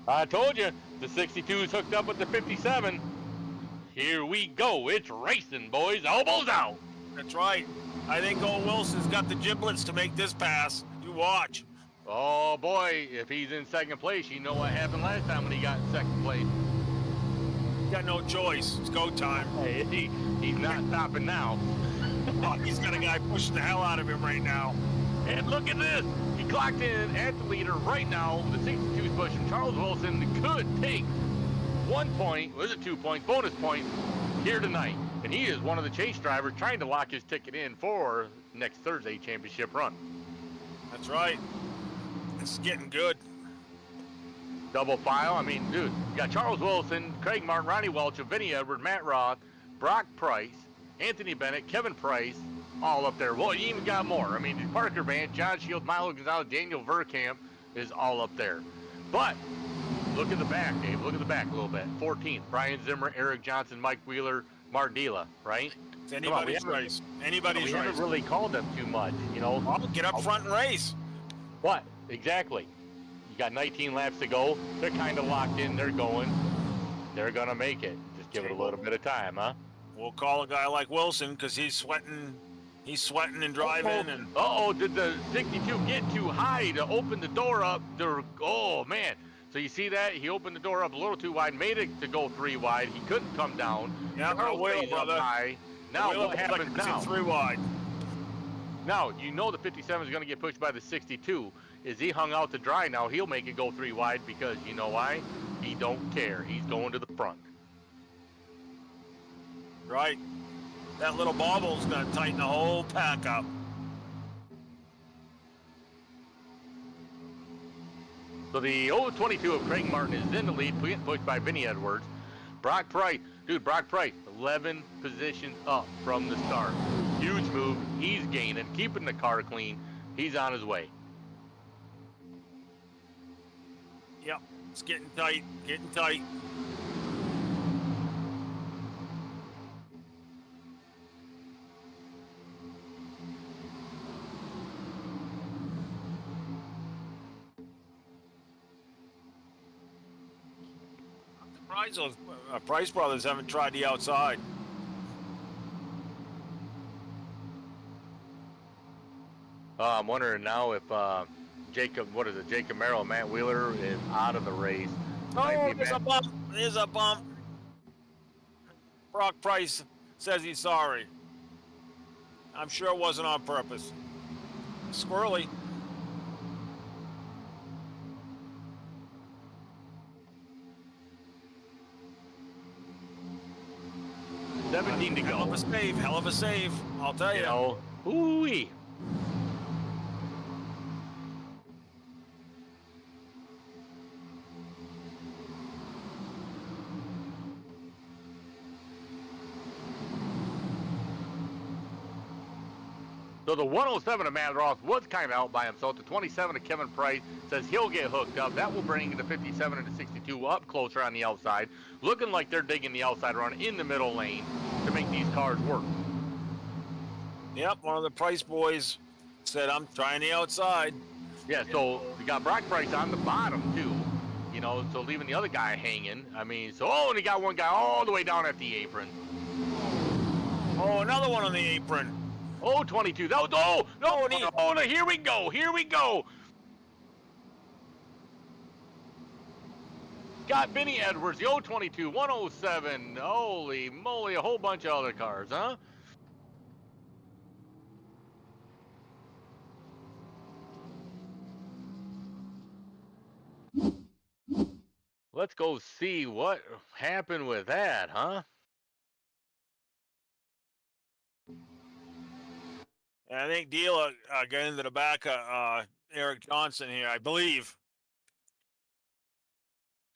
I told you, the 62 is hooked up with the 57. Here we go. It's racing, boys. Elbows out. That's right. I think old Wilson's got the giblets to make this pass. You watch. Oh, boy. If he's in second place, you know what happened last time when he got in second place. Got no choice. It's go time. Hey, he's not stopping now. Oh, he's got a guy pushing the hell out of him right now. And look at this. He clocked in at the leader right now. The 62 is pushing. Charles Wilson could take 1 point, was it 2 points, bonus point here tonight. And he is one of the chase drivers trying to lock his ticket in for next Thursday championship run. That's right. It's getting good. Double file. I mean, dude, you got Charles Wilson, Craig Martin, Ronnie Welch, Vinny Edward, Matt Roth, Brock Price, Anthony Bennett, Kevin Price, all up there. Well, you even got more. I mean, Parker Vance, John Shields, Milo Gonzalez, Daniel Verkamp is all up there. But look at the back, Dave. Look at the back a little bit. 14th, Brian Zimmer, Eric Johnson, Mike Wheeler, Mark Dela, right? It's anybody's race. Anybody's we race. haven't really called them too much, you know. Well, get up front and race. What? Exactly. You got 19 laps to go. They're kind of locked in. They're going. They're going to make it. Just give it a little bit of time, huh? We'll call a guy like Wilson because he's sweating. He's sweating and driving. And Uh-oh, did the 62 get too high to open the door up? Oh, man. So you see that? He opened the door up a little too wide, made it to go 3 wide. He couldn't come down. yeah, Charles Wheeler stays up brother. high. Now what happens now? 3 wide. Now, you know the 57 is going to get pushed by the 62. Is he hung out to dry now? He'll make it go 3 wide because you know why? He don't care. He's going to the front. Right. That little bobble's going to tighten the whole pack up. So the 022 of Craig Martin is in the lead, pushed by Vinny Edwards. Brock Price, 11 positions up from the start. Huge move. He's gaining, keeping the car clean. He's on his way. Yep, it's getting tight, getting tight. I'm surprised those Price brothers haven't tried the outside. I'm wondering now if Jacob Merrill, Matt Wheeler is out of the race. Oh, there's a bump. There's a bump. Brock Price says he's sorry. I'm sure it wasn't on purpose. Squirrely. $17 to go. Hell of a save. Hell of a save. I'll tell you. You know, ooh-wee. So the 107 of Matt Ross was kind of out by himself. The 27 of Kevin Price says he'll get hooked up. That will bring the 57 and the 62 up closer on the outside. Looking like they're digging the outside run in the middle lane to make these cars work. Yep, one of the Price boys said, I'm trying the outside. Yeah, so you got Brock Price on the bottom, too. You know, so leaving the other guy hanging. I mean, and he got one guy all the way down at the apron. Oh, another one on the apron. Oh, 22. That was, no, here we go. Got Vinny Edwards, the 022, 107. Holy moly, a whole bunch of other cars, huh? Let's go see what happened with that, huh? And I think Dealer got into the back of Eric Johnson here, I believe.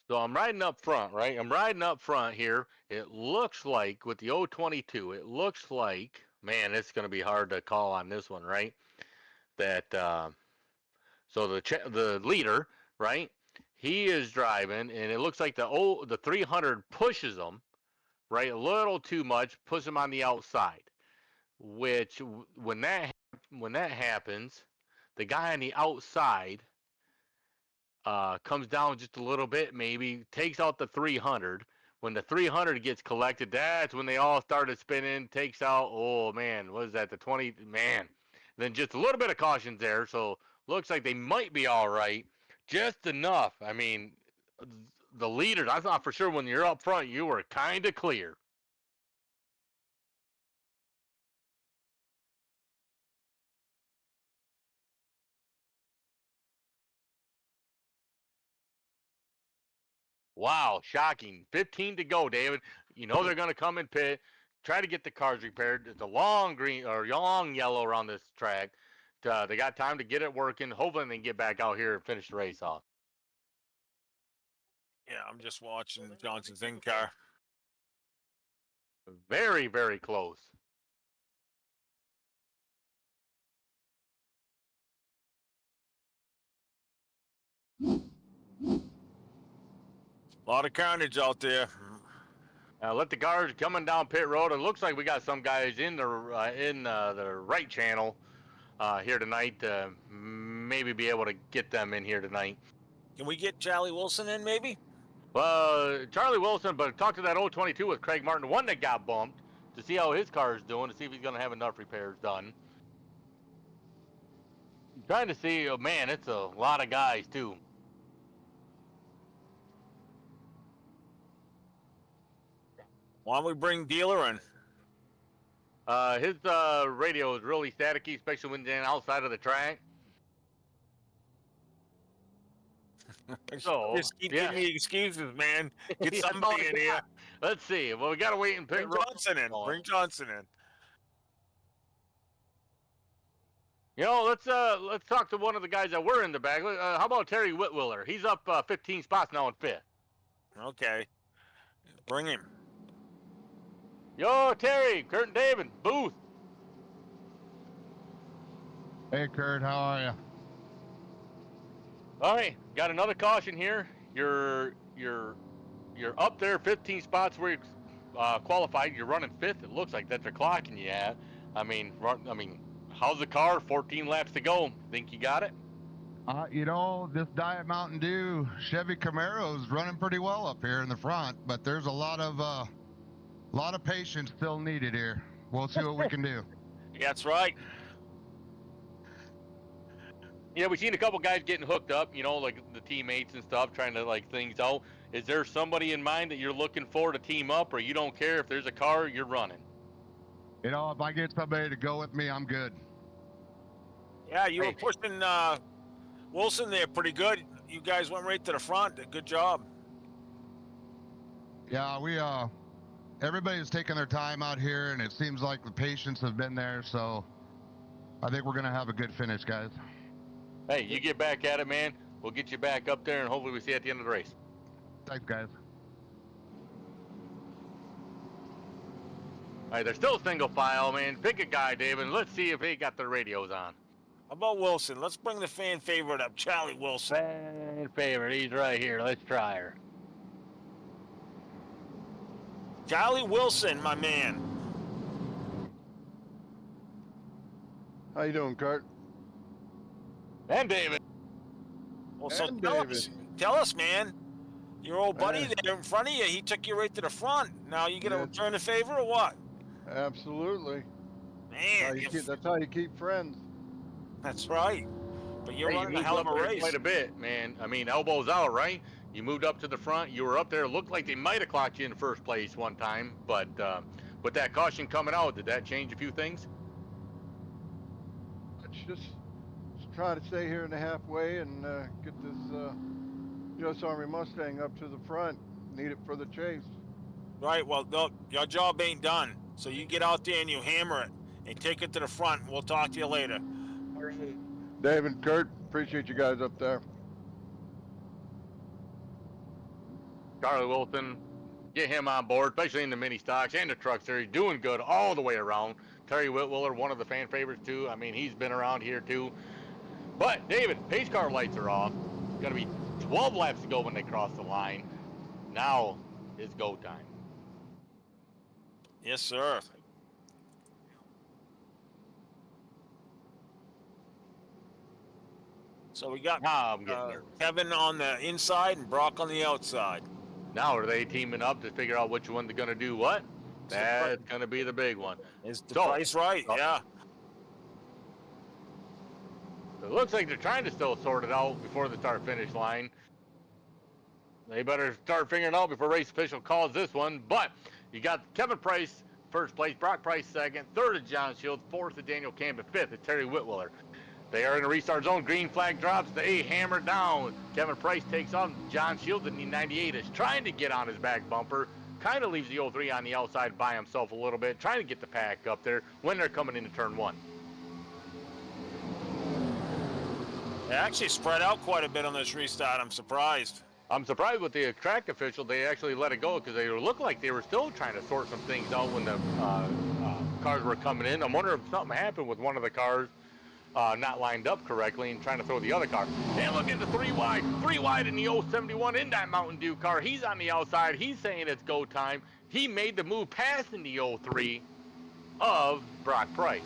So I'm riding up front, right? I'm riding up front here. It looks like with the 022, it looks like, man, it's going to be hard to call on this one, right? That so the leader, right? He is driving, and it looks like the 300 pushes him, right? A little too much, puts him on the outside. Which when that happens, the guy on the outside comes down just a little bit, maybe takes out the 300. When the 300 gets collected, that's when they all started spinning. Takes out, oh man, what is that? The 20, man. Then just a little bit of caution there, so looks like they might be all right, just enough. I mean, the leaders, I thought for sure when you're up front, you were kind of clear. Wow, shocking. 15 to go, David. You know they're going to come and pit, try to get the cars repaired. It's a long green or long yellow around this track. They got time to get it working. Hopefully they can get back out here and finish the race off. Yeah, I'm just watching Johnson's in car. Very, very close. A lot of carnage out there. Let the cars coming down pit road. It looks like we got some guys in the right channel here tonight. maybe be able to get them in here tonight. Can we get Charlie Wilson in, maybe? Well, Charlie Wilson, but talk to that 022 with Craig Martin, the one that got bumped, to see how his car is doing, to see if he's going to have enough repairs done. I'm trying to see, oh man, it's a lot of guys too. Why don't we bring Dealer in? His radio is really staticky, especially when they're outside of the track. So, Just keep giving me excuses, man. Get Yeah, somebody in here. Let's see. Well, we got to wait and Bring Johnson in. Bring Johnson in. You know, let's talk to one of the guys that were in the back. How about Terry Whitwiller? He's up 15 spots now in 5th. Okay. Bring him. Yo, Terry, Kurt and David, booth. Hey, Kurt, how are you? All right, got another caution here. You're up there 15 spots where you qualified. You're running 5th. It looks like that they're clocking you at. I mean, how's the car? 14 laps to go. Think you got it? You know, this Diet Mountain Dew Chevy Camaro is running pretty well up here in the front, but there's a lot of patience still needed here. We'll see what we can do. That's right. Yeah, we've seen a couple guys getting hooked up, you know, like the teammates and stuff, trying to like things out. Is there somebody in mind that you're looking for to team up, or you don't care if there's a car you're running? You know, if I get somebody to go with me, I'm good. Yeah, you were pushing Wilson there pretty good. You guys went right to the front. Good job. Yeah, everybody's taking their time out here, and it seems like the patience has been there, so I think we're going to have a good finish, guys. Hey, you get back at it, man. We'll get you back up there, and hopefully we see you at the end of the race. Thanks, guys. All right, they're still single file, man. Pick a guy, David. Let's see if they got their radios on. How about Wilson? Let's bring the fan favorite up, Charlie Wilson. Fan favorite. He's right here. Let's try her. Charlie Wilson, my man. How you doing, Kurt? And David. Well, so And tell us, man. Your old buddy there in front of you, he took you right to the front. Now you gonna return the favor or what? Absolutely. Man, That's how you keep friends. that's right. But you're running you a hell of a moved up there race. quite a bit, man. I mean, elbows out, right? You moved up to the front. You were up there. Looked like they might have clocked you in first place one time, but with that caution coming out, did that change a few things? Let's just try to stay here in the halfway and get this U.S. Army Mustang up to the front. Need it for the chase. Right, well, no, your job ain't done. So you get out there and you hammer it and take it to the front. We'll talk to you later. David, Kurt, appreciate you guys up there. Charlie Wilson, get him on board, especially in the mini stocks and the truck series, doing good all the way around. Terry Whitwiller, one of the fan favorites too. I mean, he's been around here too. But David, pace car lights are off. Gonna be 12 laps to go when they cross the line. Now is go time. Yes, sir. So we got Now I'm getting nervous. Kevin on the inside and Brock on the outside. Now are they teaming up to figure out which one they're gonna do what? That's gonna be the big one. Is the So- price right? Yeah. It looks like they're trying to still sort it out before the start-finish line. They better start figuring it out before race official calls this one. But you got Kevin Price first place, Brock Price second, third is John Shields, fourth is Daniel Camp, fifth is Terry Whitwiller. They are in a restart zone. Green flag drops. They hammer down. Kevin Price takes on John Shields in the 98 is trying to get on his back bumper. Kind of leaves the 03 on the outside by himself a little bit, trying to get the pack up there when they're coming into turn one. They actually spread out quite a bit on this restart. I'm surprised. I'm surprised with the track official, they actually let it go because they looked like they were still trying to sort some things out when the cars were coming in. I'm wondering if something happened with one of the cars not lined up correctly and trying to throw the other car. And look at the three wide in the 071 in that Mountain Dew car. He's on the outside. He's saying it's go time. He made the move passing the 03 of Brock Price.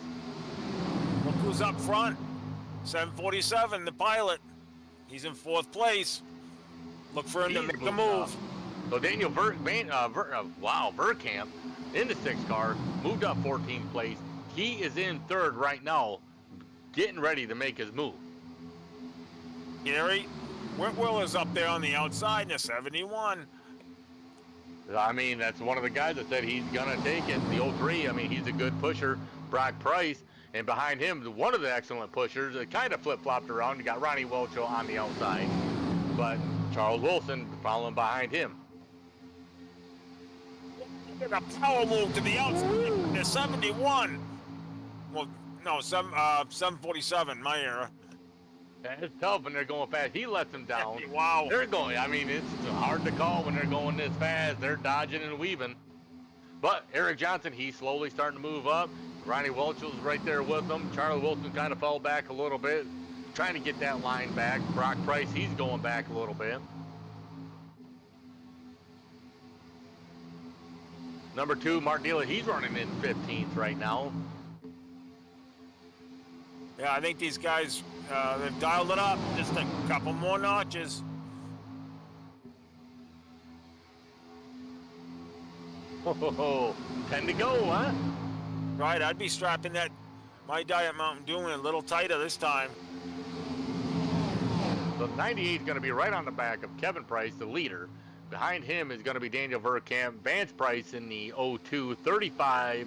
Look who's up front. 747, the pilot. He's in 4th place. Look for him to He's make a moved move. up. So Daniel Verkamp in the 6th car moved up 14th place. He is in 3rd right now, getting ready to make his move. Gary Whitwell is up there on the outside in the 71. I mean, that's one of the guys that said he's going to take it. The 03, I mean, he's a good pusher. Brock Price. And behind him, one of the excellent pushers, it kind of flip-flopped around. You got Ronnie Welcho on the outside. But Charles Wilson following behind him. Look at a power move to the outside. The 71. Well, no, 747, my era. It's tough when they're going fast. He lets them down. Wow. They're going, I mean, it's hard to call when they're going this fast. They're dodging and weaving. But Eric Johnson, he's slowly starting to move up. Ronnie Welch's right there with them. Charlie Wilson kind of fell back a little bit, trying to get that line back. Brock Price, he's going back a little bit. Number 2, Mark Dealer, he's running in 15th right now. Yeah, I think these guys, they've dialed it up. Just a couple more notches. Oh, 10 to go, huh? Right, I'd be strapping that My Diet Mountain Dew in a little tighter this time. The 98 is going to be right on the back of Kevin Price, the leader. Behind him is going to be Daniel Verkamp, Vance Price in the 02, 35.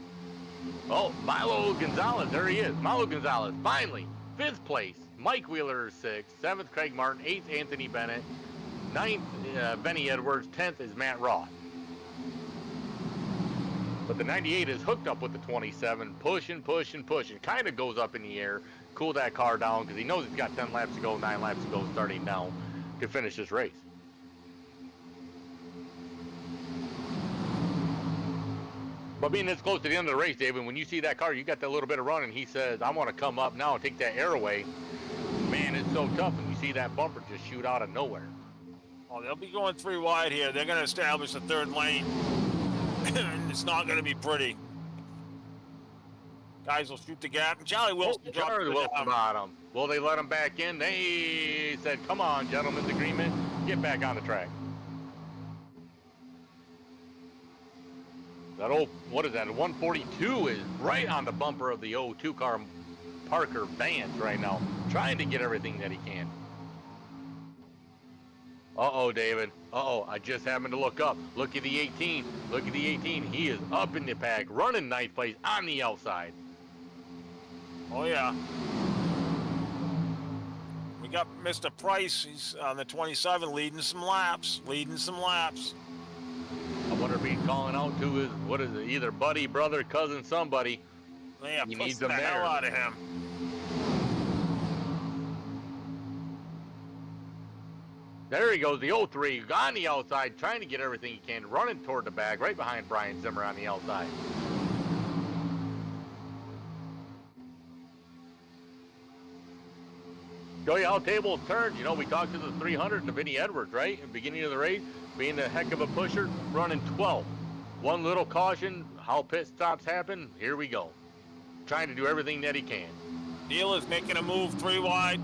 Oh, Milo Gonzalez, there he is. Milo Gonzalez, finally, 5th place. Mike Wheeler is 6th, 7th Craig Martin, 8th Anthony Bennett, 9th Benny Edwards, 10th is Matt Roth. But the 98 is hooked up with the 27, pushing. Kind of goes up in the air, cool that car down because he knows he's got 10 laps to go, 9 laps to go starting now to finish this race. But being this close to the end of the race, David, when you see that car, you got that little bit of run, and he says, I want to come up now and take that air away. Man, it's so tough when you see that bumper just shoot out of nowhere. Oh, they'll be going 3 wide here. They're going to establish the 3rd lane. And it's not going to be pretty. Guys will shoot the gap. And Charlie Wilson dropped Charlie to the Wilson bottom. Will they let him back in? They said, come on, gentlemen's agreement. Get back on the track. That old, what is that, 142 is right on the bumper of the 02 car, Parker Vance right now, trying to get everything that he can. Uh-oh, David. Uh-oh, I just happened to look up. Look at the 18. Look at the 18. He is up in the pack, running 9th place on the outside. Oh, yeah. We got Mr. Price. He's on the 27, leading some laps. I wonder if he's calling out to his, what is it, either buddy, brother, cousin, somebody. Yeah, He push needs the them hell there. out of him. There he goes, the 03 on the outside, trying to get everything he can, running toward the back, right behind Brian Zimmer on the outside. Show you how tables turned. You know, we talked to the 300 to Vinny Edwards, right? In the beginning of the race, being a heck of a pusher, running 12. One little caution, how pit stops happen, here we go. Trying to do everything that he can. Neal is making a move 3 wide.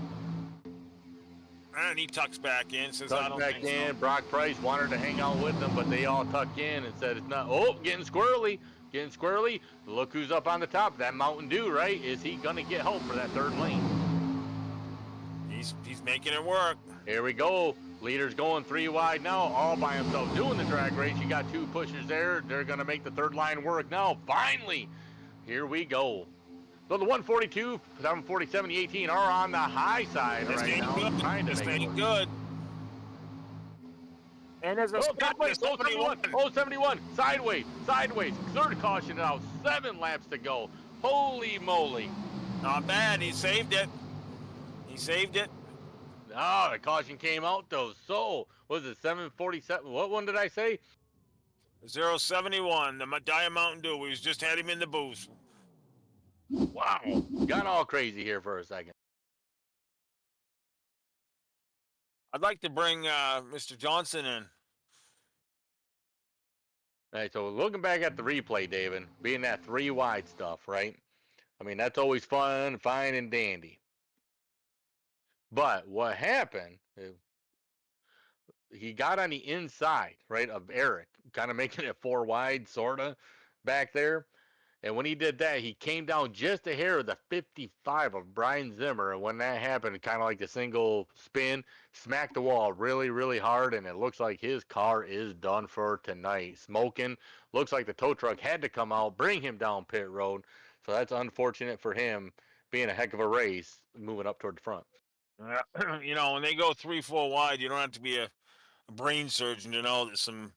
And he tucks back in, says, I Tucked don't back think in, so. Brock Price wanted to hang out with them, but they all tucked in and said it's not. Oh, getting squirrely. Look who's up on the top. That Mountain Dew, right? Is he going to get help for that 3rd lane? He's making it work. Here we go. Leader's going 3 wide now, all by himself doing the drag race. You got 2 pushers there. They're going to make the 3rd line work now. Finally, here we go. So the 142, 747, the 18 are on the high side This right ain't now. good. Trying to This make it ain't work. good. And there's a Oh, spot in the sideways, 71, 71, sideways. 3rd caution out, 7 laps to go. Holy moly. Not bad. He saved it. Oh, the caution came out though. So, was it 747? What one did I say? 071, the Diet Mountain Dew. We just had him in the booth. Wow. Got all crazy here for a second. I'd like to bring Mr. Johnson in. All right, so looking back at the replay, David, being that 3 wide stuff, right? I mean, that's always fun, fine, and dandy. But what happened, he got on the inside, right, of Eric, kind of making it 4 wide, sort of, back there. And when he did that, he came down just a hair of the 55 of Brian Zimmer. And when that happened, kind of like the single spin, smacked the wall really, really hard. And it looks like his car is done for tonight. Smoking. Looks like the tow truck had to come out, bring him down pit road. So that's unfortunate for him, being a heck of a race, moving up toward the front. You know, when they go 3-4 wide, you don't have to be a brain surgeon to know that some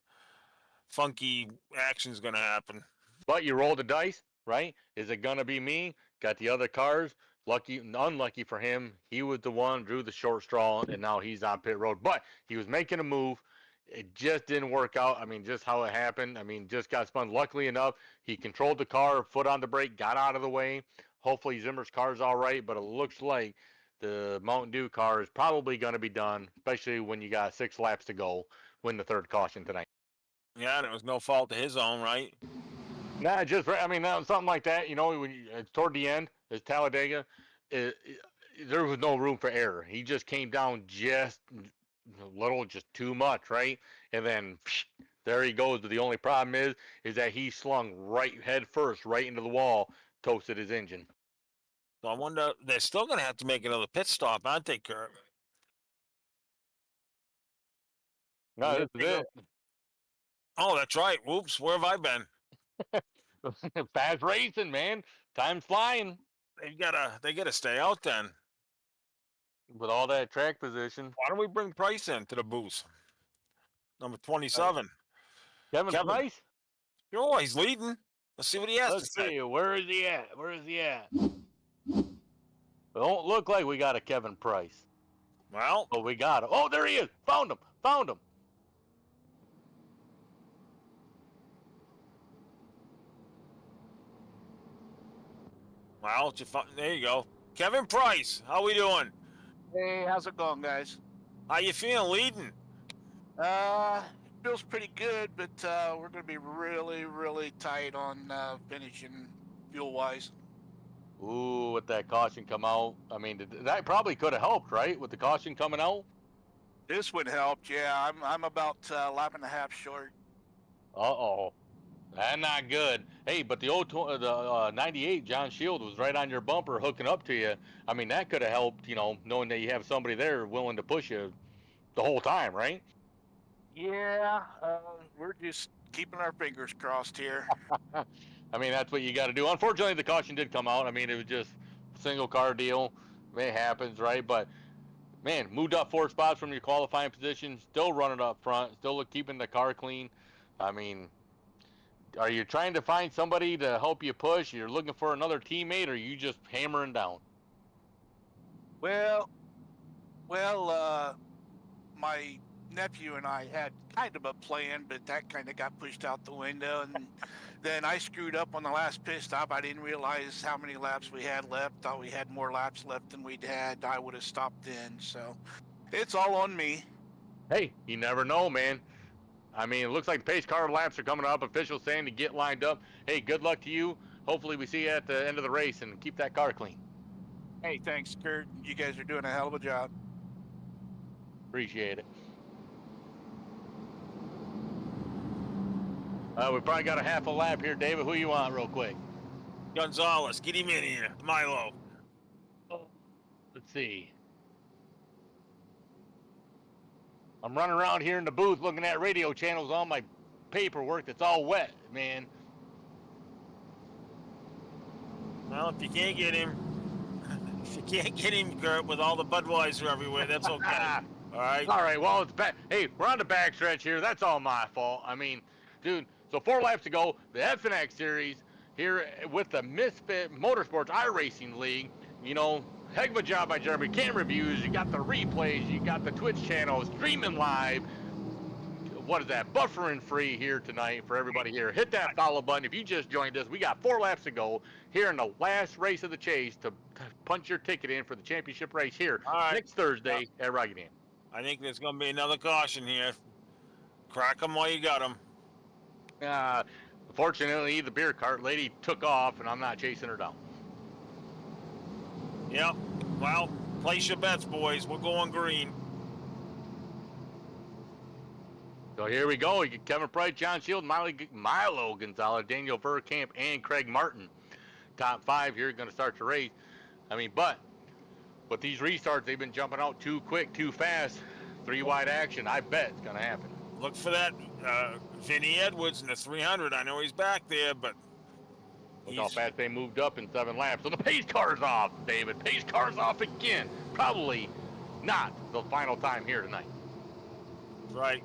funky action's going to happen. But you roll the dice, right? Is it gonna be me? Got the other cars. Lucky, unlucky for him, he was the one drew the short straw, and now he's on pit road. But he was making a move. It just didn't work out. I mean, just how it happened. I mean, just got spun. Luckily enough, he controlled the car, foot on the brake, got out of the way. Hopefully Zimmer's car's all right, but it looks like the Mountain Dew car is probably going to be done, especially when you got 6 laps to go, win the third caution tonight. Yeah, and it was no fault of his own, right? Nah, just I mean, something like that. You know, when it's toward the end, it's Talladega. There was no room for error. He just came down just a little, just too much, right? And then there he goes. But the only problem is that he slung right head first, right into the wall, toasted his engine. So I wonder, they're still going to have to make another pit stop, aren't they, Kurt? No, this is it. Oh, that's right. Whoops, where have I been? Fast racing, man. Time's flying They gotta stay out then. with all that track position. Why don't we bring Price in to the booth? Number 27. Kevin Price? Sure, he's leading. Let's see what he has to Let's say. see. Where is he at? Where is he at? Don't look like we got a Kevin Price. Well, Oh, we got him. Oh, there he is. Found him. Found him. well, there you go. Kevin Price, how we doing? Hey, how's it going, guys? How you feeling leading? Feels pretty good, but we're going to be really, really tight on finishing fuel-wise. Ooh, with that caution come out. I mean, that probably could have helped, right? With the caution coming out. This would help, yeah. I'm about a lap and a half short. Uh-oh. That's not good. Hey, but the 98 John Shield was right on your bumper hooking up to you. I mean, that could have helped, you know, knowing that you have somebody there willing to push you the whole time, right? Yeah, we're just keeping our fingers crossed here. I mean, that's what you got to do. Unfortunately, the caution did come out. I mean, it was just single car deal. It happens, right? But man, moved up 4 spots from your qualifying position, still running up front, still keeping the car clean. I mean, are you trying to find somebody to help you push? You're looking for another teammate, or are you just hammering down? Well, my nephew and I had kind of a plan, but that kind of got pushed out the window. And then I screwed up on the last pit stop. I didn't realize how many laps we had left. Thought we had more laps left than we'd had. I would have stopped in. So it's all on me. Hey, you never know, man. I mean, it looks like the pace car laps are coming up. Officials saying to get lined up. Hey, good luck to you. Hopefully we see you at the end of the race and keep that car clean. Hey, thanks, Kurt. You guys are doing a hell of a job. Appreciate it. We probably got a half a lap here, David. Who you want real quick? Gonzalez, get him in here. Milo. Let's see. I'm running around here in the booth looking at radio channels on my paperwork that's all wet, man. Well, if you can't get him, Kurt, with all the Budweiser everywhere, that's okay. All right. All right. Well, it's back. Hey, we're on the backstretch here. That's all my fault. I mean, dude. So 4 laps to go. The FNX series here with the Misfit Motorsports iRacing League. You know, heck of a job by Jeremy. Cam reviews. You got the replays. You got the Twitch channel streaming live. What is that? Buffering free here tonight for everybody here. Hit that follow button. If you just joined us, we got 4 laps to go here in the last race of the chase to punch your ticket in for the championship race here next Thursday at Rocky Dam. I think there's going to be another caution here. Crack them while you got them. Fortunately, the beer cart lady took off, and I'm not chasing her down. Yep. Well, Place your bets, boys. We're going green. So here we go. You get Kevin Price, John Shield, Milo Gonzalez, Daniel Verkamp, and Craig Martin. Top 5 here going to start the race. I mean, but with these restarts, they've been jumping out too quick, too fast. 3 wide action. I bet it's going to happen. Look for that Vinny Edwards in the 300. I know he's back there, but Look how fast they moved up in 7 laps. So the pace car's off, David. Pace car's off again. Probably not the final time here tonight. Right.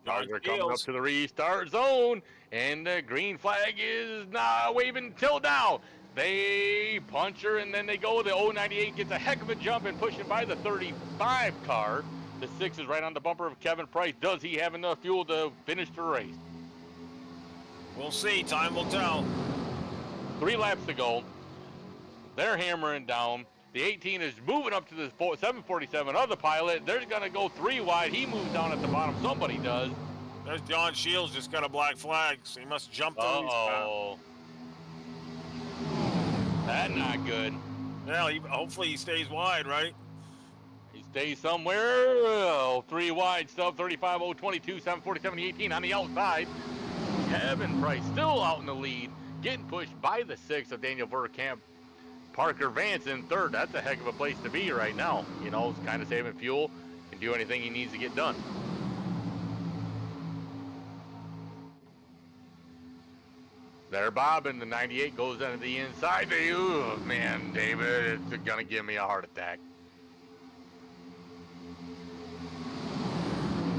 We're coming up to the restart zone, and the green flag is not waving till now. They punch her, and then they go. The 098 gets a heck of a jump and pushing by the 35 car. The 6 is right on the bumper of Kevin Price. Does he have enough fuel to finish the race? We'll see. Time will tell. 3 laps to go. They're hammering down. The 18 is moving up to the 747 of the pilot. They're going to go 3 wide. He moves down at the bottom. Somebody does. There's John Shields just got a black flag, so he must jump through his Uh-oh. That's not good. Yeah, hopefully he stays wide, right? He stays somewhere. 3 wide stuff. 35, 022, 747, 18 on the outside. Kevin Price still out in the lead. Getting pushed by the 6 of Daniel Verkamp. Parker Vance in 3rd. That's a heck of a place to be right now. You know, it's kind of saving fuel. Can do anything he needs to get done. There, Bob, and the 98 goes into the inside. Oh, man, David, it's going to give me a heart attack.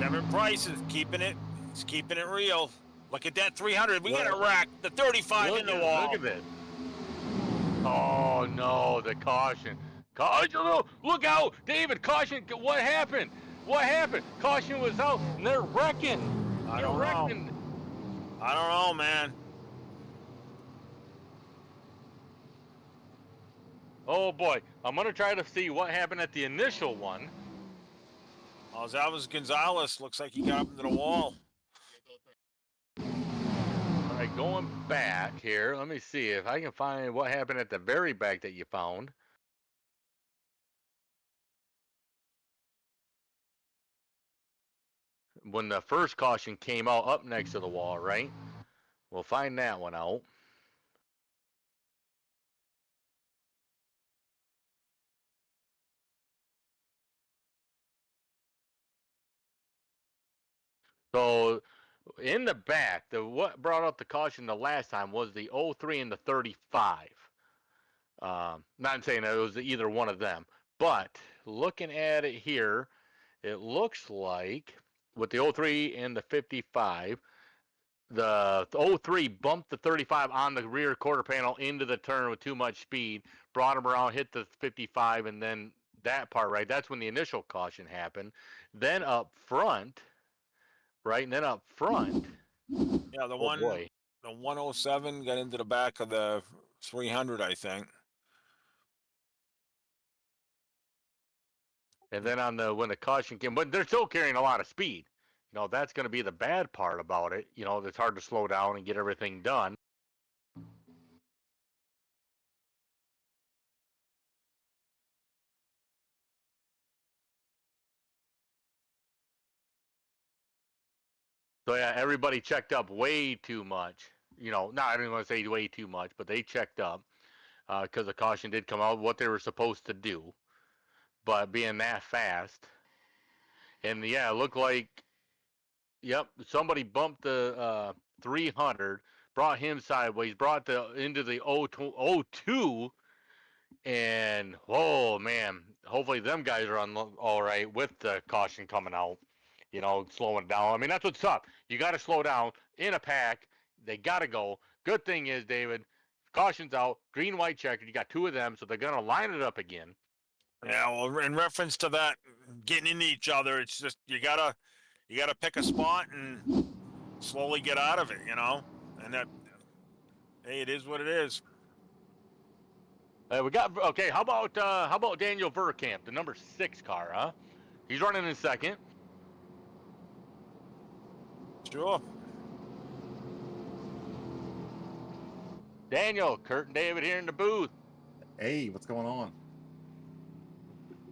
Kevin Price is keeping it. He's keeping it real. Look at that 300. We got a rack. The 35 in the wall. Look at this. Oh, no, the caution. Caution, look out. David, caution. What happened? What happened? Caution was out, and they're wrecking. I don't know, man. Oh, boy. I'm going to try to see what happened at the initial one. Alves Gonzalez looks like he got up into the wall. All right, going back here. Let me see if I can find what happened at the very back that you found. When the first caution came out up next to the wall, right? We'll find that one out. So in the back, what brought up the caution the last time was the 03 and the 35. Not saying that it was either one of them, but looking at it here, it looks like with the 03 and the 55, the 03 bumped the 35 on the rear quarter panel into the turn with too much speed, brought him around, hit the 55, and then that part, right? That's when the initial caution happened. Then up front, right? And then up front. Yeah, the 107 got into the back of the 300, I think. And then when the caution came, but they're still carrying a lot of speed. You know, that's going to be the bad part about it. You know, it's hard to slow down and get everything done. So yeah, everybody checked up way too much. You know, I don't want to say way too much, but they checked up because the caution did come out what they were supposed to do. But being that fast, and yeah, it looked like, yep, somebody bumped the 300, brought him sideways, brought into the 02, and oh man, hopefully them guys are on all right with the caution coming out. You know, slowing down. I mean, that's what's up. You got to slow down in a pack. They got to go. Good thing is, David, caution's out, green, white, checkered. You got 2 of them, so they're going to line it up again. Yeah, well, in reference to that, getting into each other, it's just you gotta pick a spot and slowly get out of it, you know. And that, hey, it is what it is. We got okay. How about Daniel Verkamp, the number 6 car? Huh? He's running in second. Sure. Daniel, Kurt, and David here in the booth. Hey, what's going on?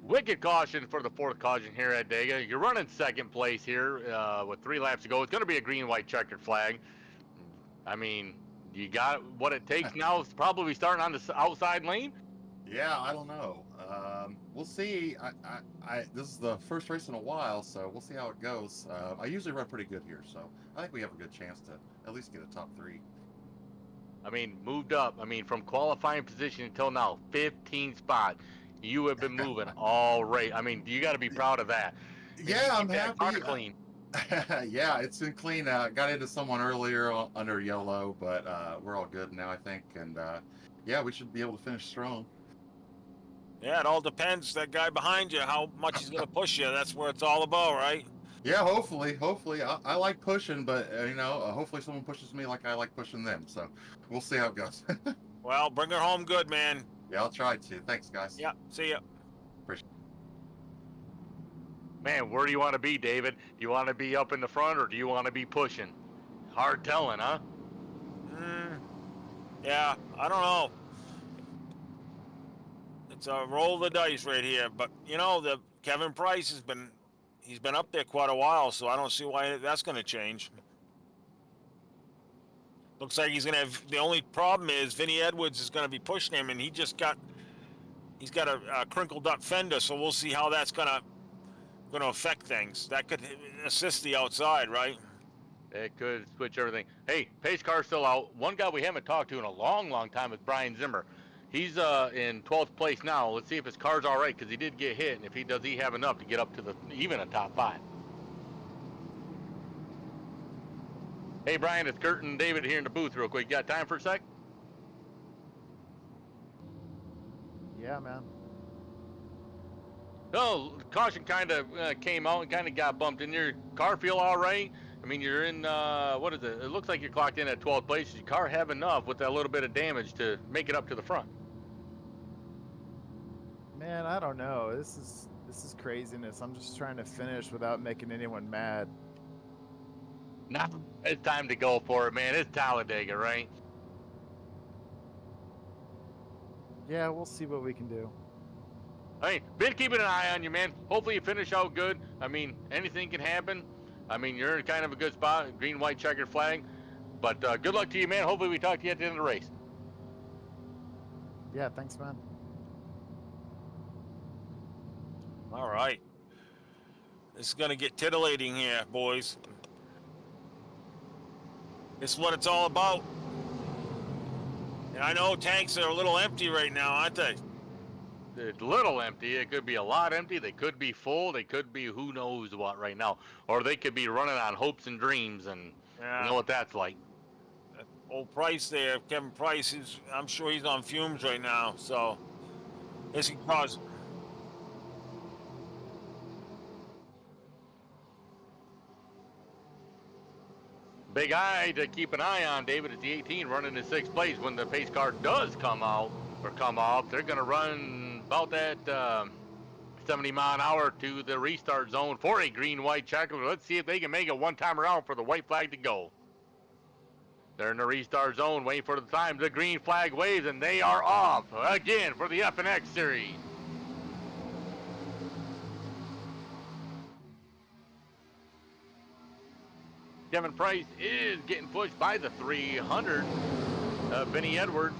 Wicked caution for the fourth caution here at Dega. You're running second place here with 3 laps to go. It's going to be a green-white checkered flag. I mean, you got what it takes now. It's probably starting on the outside lane. Yeah, I don't know. We'll see. This is the first race in a while, so we'll see how it goes. I usually run pretty good here, so I think we have a good chance to at least get a top 3. I mean, moved up. I mean, from qualifying position until now, 15 spots. You have been moving all right. I mean, you got to be proud of that. Yeah, I'm happy. Car clean. Yeah, it's been clean. Got into someone earlier under yellow, but we're all good now, I think. And yeah, we should be able to finish strong. Yeah, it all depends. That guy behind you, how much he's going to push you. That's where it's all about, right? Yeah, hopefully. I like pushing, but hopefully someone pushes me like I like pushing them. So we'll see how it goes. Well, bring her home good, man. Yeah, I'll try to. Thanks, guys. Yeah, see ya. Man, where do you want to be, David? Do you want to be up in the front or do you want to be pushing? Hard telling, huh? Yeah, I don't know. It's a roll of the dice right here, but the Kevin Price he's been up there quite a while, so I don't see why that's going to change. Looks like he's going to have. The only problem is Vinnie Edwards is going to be pushing him, and he's got a crinkled up fender, so we'll see how that's going to affect things. That could assist the outside, right? It could switch everything. Hey, pace car's still out. One guy we haven't talked to in a long, long time is Brian Zimmer. He's in 12th place now. Let's see if his car's all right, because he did get hit, and if he does, he have enough to get up to even a top 5. Hey, Brian, it's Kurt and David here in the booth real quick. You got time for a sec? Yeah, man. Oh, caution kind of came out and kind of got bumped. In your car feel all right? I mean, you're in, what is it? It looks like you're clocked in at 12th place. Does your car have enough with that little bit of damage to make it up to the front? Man, I don't know. This is craziness. I'm just trying to finish without making anyone mad. Nah, it's time to go for it, man. It's Talladega, right? Yeah, we'll see what we can do. Hey, been keeping an eye on you, man. Hopefully you finish out good. I mean, anything can happen. I mean, you're in kind of a good spot, green, white, checkered flag. But good luck to you, man. Hopefully we talk to you at the end of the race. Yeah, thanks, man. All right. This is going to get titillating here, boys. This is what it's all about. And I know tanks are a little empty right now, aren't they? It's a little empty. It could be a lot empty. They could be full. They could be who knows what right now. Or they could be running on hopes and dreams, and you know what that's like. That old Price there, Kevin Price, I'm sure he's on fumes right now. So this can cause... Big eye to keep an eye on, David, at the 18 running in 6th place. When the pace car does come out or come off, they're going to run about that 70 mile an hour to the restart zone for a green, white, checker. Let's see if they can make it one time around for the white flag to go. They're in the restart zone waiting for the time. The green flag waves, and they are off again for the FNX series. Kevin Price is getting pushed by the 300. Vinnie Edwards.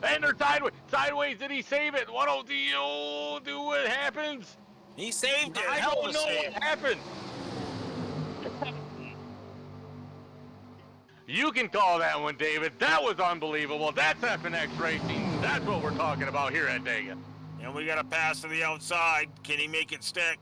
And they're sideways. Sideways, did he save it? What do what happens? He saved it. I don't know what happened. You can call that one, David. That was unbelievable. That's FNX Racing. That's what we're talking about here at Dega. And we got a pass to the outside. Can he make it stick?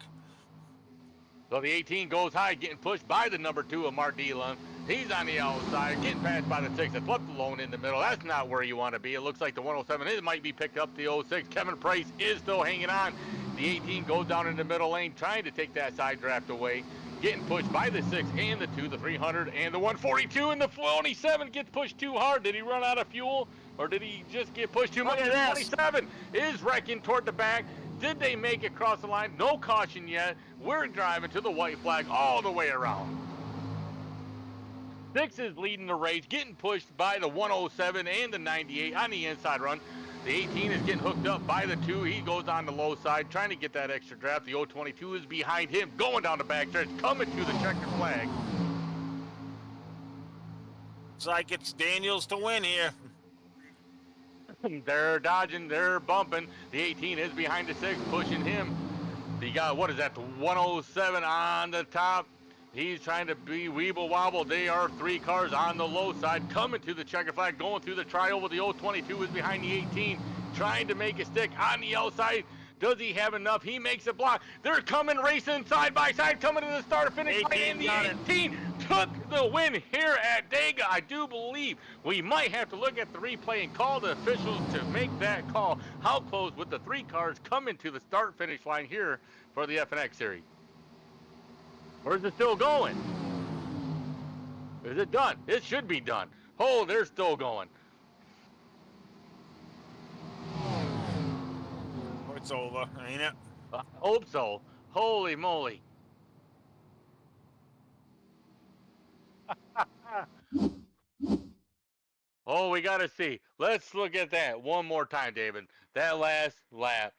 So the 18 goes high, getting pushed by the number 2 of Mark Dillon. He's on the outside, getting passed by the 6. It's left alone in the middle. That's not where you want to be. It looks like the 107 it might be picked up the 06. Kevin Price is still hanging on. The 18 goes down in the middle lane, trying to take that side draft away. Getting pushed by the 6 and the 2, the 300 and the 142, and the 27 gets pushed too hard. Did he run out of fuel, or did he just get pushed too much? The 27 is wrecking toward the back. Did they make it across the line? No caution yet. We're driving to the white flag all the way around. 6 is leading the race, getting pushed by the 107 and the 98 on the inside run. The 18 is getting hooked up by the 2. He goes on the low side, trying to get that extra draft. The 022 is behind him, going down the backstretch, coming to the checkered flag. It's like it's Daniels to win here. They're dodging, they're bumping. The 18 is behind the 6, pushing him. You got, what is that, the 107 on the top. He's trying to be weeble wobble. They are 3 cars on the low side, coming to the checker flag, going through the trioval. The 022 is behind the 18, trying to make a stick on the outside. Does he have enough? He makes a block. They're coming, racing side by side, coming to the start finish line, and the 18 took the win here at Dega. I do believe we might have to look at the replay and call the officials to make that call. How close with the 3 cars coming to the start finish line here for the FNX series? Or is it still going? Is it done? It should be done. Oh, they're still going. It's over, ain't it? I hope so. Holy moly. Oh, we got to see. Let's look at that one more time, David. That last lap.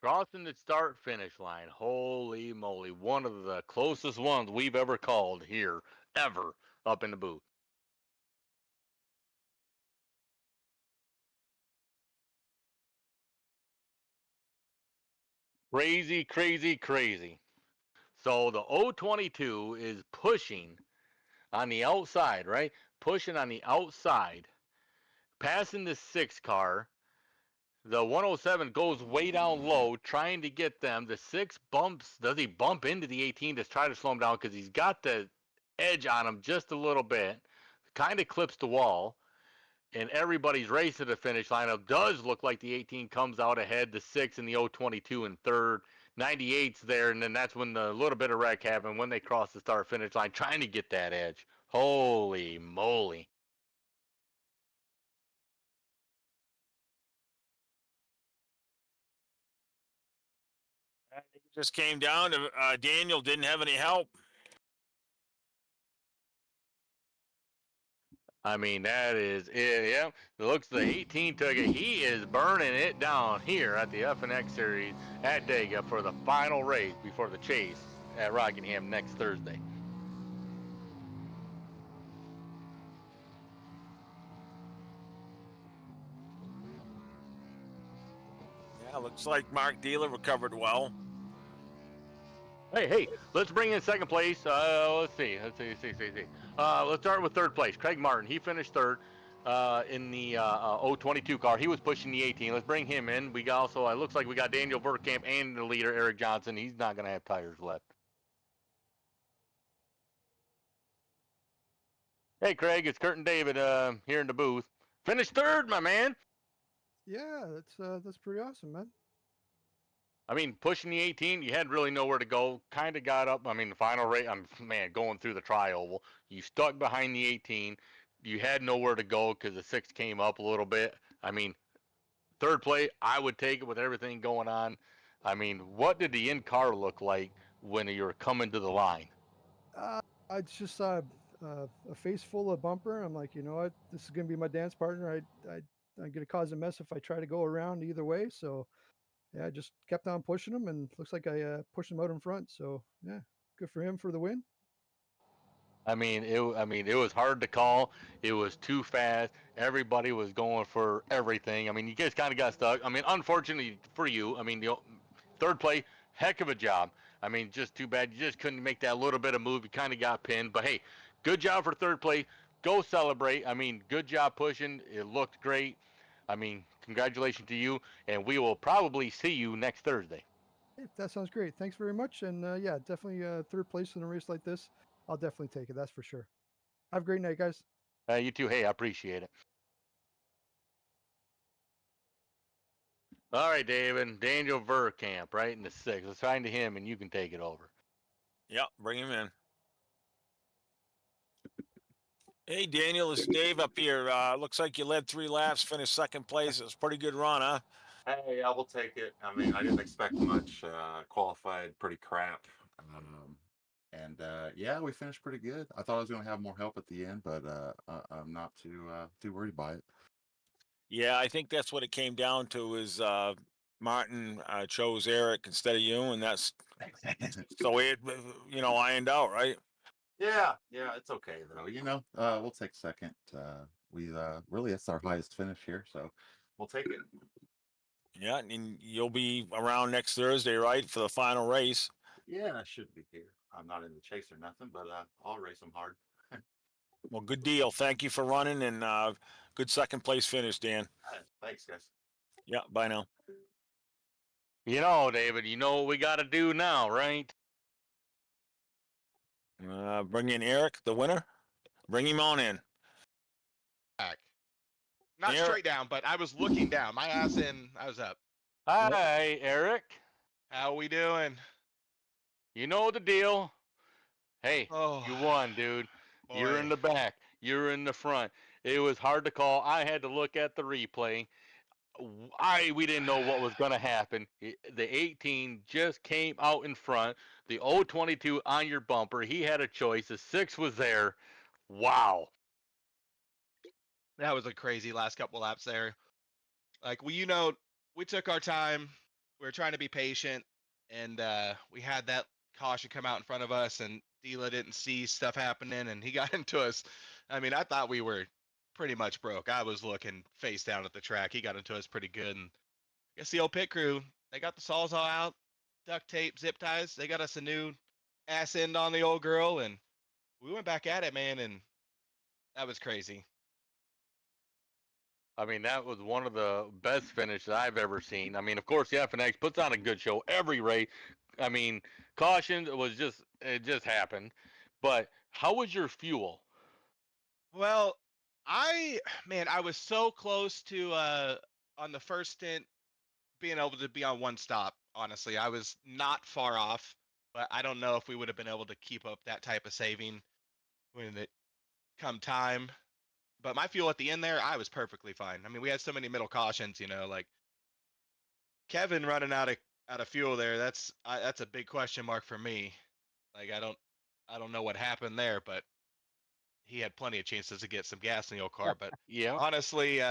Crossing the start finish line. Holy moly. One of the closest ones we've ever called here, ever, up in the booth. Crazy, crazy, crazy. So the 022 is pushing on the outside, right? Pushing on the outside, passing the 6 car. The 107 goes way down low, trying to get them. The 6 bumps. Does he bump into the 18 to try to slow him down? Because he's got the edge on him just a little bit. Kind of clips the wall. And everybody's race to the finish line. It does look like the 18 comes out ahead, the 6 and the 022 in third. 98's there, and then that's when the little bit of wreck happened when they cross the start finish line, trying to get that edge. Holy moly. It just came down to Daniel didn't have any help. I mean, that is it. Yeah, it looks the 18 took it. He is burning it down here at the FNX series at Dega for the final race before the chase at Rockingham next Thursday. Yeah, looks like Mark Dealer recovered well. Hey, let's bring in second place. Let's see. Let's start with third place. Craig Martin, he finished third in the 022 car. He was pushing the 18. Let's bring him in. We got also, it looks like we got Daniel Verkamp and the leader, Eric Johnson. He's not going to have tires left. Hey, Craig, it's Kurt and David here in the booth. Finished third, my man. Yeah, that's pretty awesome, man. I mean, pushing the 18, you had really nowhere to go. Kind of got up. I mean, the final rate, man, going through the tri-oval, you stuck behind the 18. You had nowhere to go because the 6 came up a little bit. I mean, third place, I would take it with everything going on. I mean, what did the in-car look like when you were coming to the line? I just saw a face full of bumper. I'm like, you know what? This is gonna be my dance partner. I'm gonna cause a mess if I try to go around either way. So yeah, I just kept on pushing him, and looks like I pushed him out in front. So yeah, good for him for the win. I mean, it was hard to call. It was too fast. Everybody was going for everything. I mean, you guys kind of got stuck. I mean, unfortunately for you, I mean, the third play, heck of a job. I mean, just too bad you just couldn't make that little bit of move. You kind of got pinned. But hey, good job for third place. Go celebrate. I mean, good job pushing. It looked great. I mean, congratulations to you, and we will probably see you next Thursday. Hey, that sounds great. Thanks very much. And yeah, definitely third place in a race like this. I'll definitely take it. That's for sure. Have a great night, guys. You too. Hey, I appreciate it. All right, David. Daniel Verkamp, right in the 6. Let's find to him, and you can take it over. Yep, bring him in. Hey, Daniel, it's Dave up here. Looks like you led 3 laps, finished second place. It was a pretty good run, huh? Hey, yeah, we'll take it. I mean, I didn't expect much. Qualified pretty crap. Yeah, we finished pretty good. I thought I was going to have more help at the end, but I'm not too worried by it. Yeah, I think that's what it came down to is Martin chose Eric instead of you, and that's so it ironed out, right? Yeah, it's okay though. We'll take second. We really it's our highest finish here, so we'll take it. Yeah, and you'll be around next Thursday, right, for the final race. Yeah, I should be here. I'm not in the chase or nothing, but I'll race them hard. Well, good deal. Thank you for running, and good second place finish, Dan. Thanks, guys. Yeah, bye now. David, you know what we got to do now, right? Bring in Eric, the winner. Bring him on in. Back. Not Eric. straight down, but I was looking down. My ass in, I was up. Hi, Eric. How we doing? You know the deal. Hey, Oh, you won, dude. You're boy. in the back. You're in the front. It was hard to call. I had to look at the replay. We didn't know what was going to happen. The 18 just came out in front. The 022 on your bumper. He had a choice. The 6 was there. Wow. That was a crazy last couple laps there. Like, we took our time. We were trying to be patient, and we had that caution come out in front of us, and Dela didn't see stuff happening, and he got into us. I mean, I thought we were pretty much broke. I was looking face down at the track. He got into us pretty good, and I guess the old pit crew, they got the saws all out, duct tape, zip ties. They got us a new ass end on the old girl, and we went back at it, man, and that was crazy. I mean, that was one of the best finishes I've ever seen. I mean, of course, the FNX puts on a good show every race. I mean, caution it just happened. But how was your fuel? Well, I was so close to on the first stint being able to be on one stop. Honestly, I was not far off, but I don't know if we would have been able to keep up that type of saving when it come time. But my fuel at the end there, I was perfectly fine. I mean, we had so many middle cautions, like Kevin running out of fuel there. That's a big question mark for me. Like, I don't know what happened there, but he had plenty of chances to get some gas in the old car. But Yeah. honestly,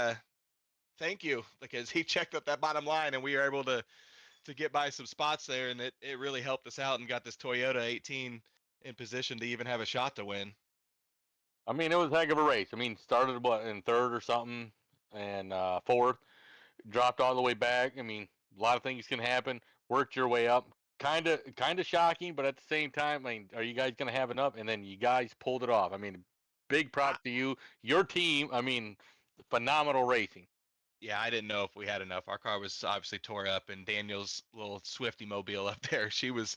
thank you, because he checked up that bottom line, and we were able to get by some spots there, and it really helped us out and got this Toyota 18 in position to even have a shot to win. I mean, it was a heck of a race. I mean, started in third or something, and fourth, dropped all the way back. I mean, a lot of things can happen. Worked your way up. Kind of shocking, but at the same time, I mean, are you guys gonna have enough? And then you guys pulled it off. I mean, big props to you, your team. I mean, phenomenal racing. Yeah, I didn't know if we had enough. Our car was obviously tore up, and Daniel's little Swifty mobile up there, she was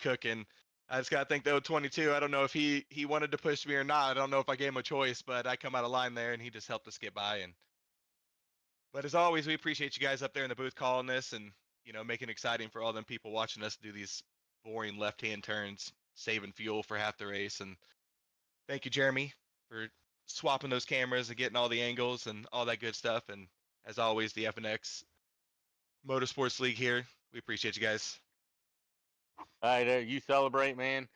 cooking. I just gotta think though, 22. I don't know if he wanted to push me or not. I don't know if I gave him a choice, but I come out of line there, and he just helped us get by. But as always, we appreciate you guys up there in the booth calling this, and making it exciting for all them people watching us do these boring left-hand turns, saving fuel for half the race. And thank you, Jeremy, for swapping those cameras and getting all the angles and all that good stuff. And as always, the FNX Motorsports League here. We appreciate you guys. All right, you celebrate, man.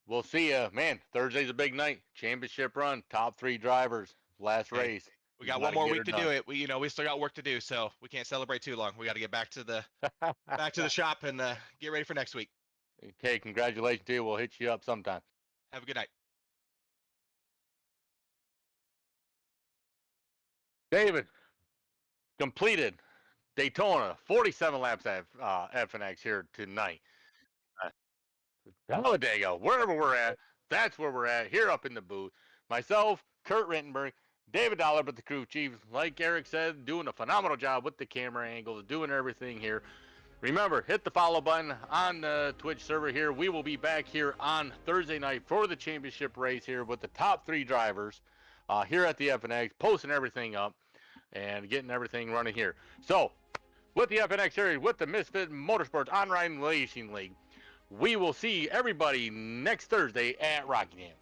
We'll see you, man. Thursday's a big night. Championship run, top 3 drivers, last Okay. race. We got one more week to do it. We still got work to do, so we can't celebrate too long. We got to get back to the shop and get ready for next week. Okay, congratulations to you. We'll hit you up sometime. Have a good night. David, completed Daytona, 47 laps at FNX here tonight. Dega, wherever we're at, that's where we're at, here up in the booth. Myself, Kurt Rittenberg, David Dollar, but the crew chief, like Eric said, doing a phenomenal job with the camera angles, doing everything here. Remember, hit the follow button on the Twitch server here. We will be back here on Thursday night for the championship race here with the top 3 drivers here at the FNX, posting everything up and getting everything running here. So, with the FNX series, with the Misfit Motorsports On-Riding Racing League, we will see everybody next Thursday at Rockingham.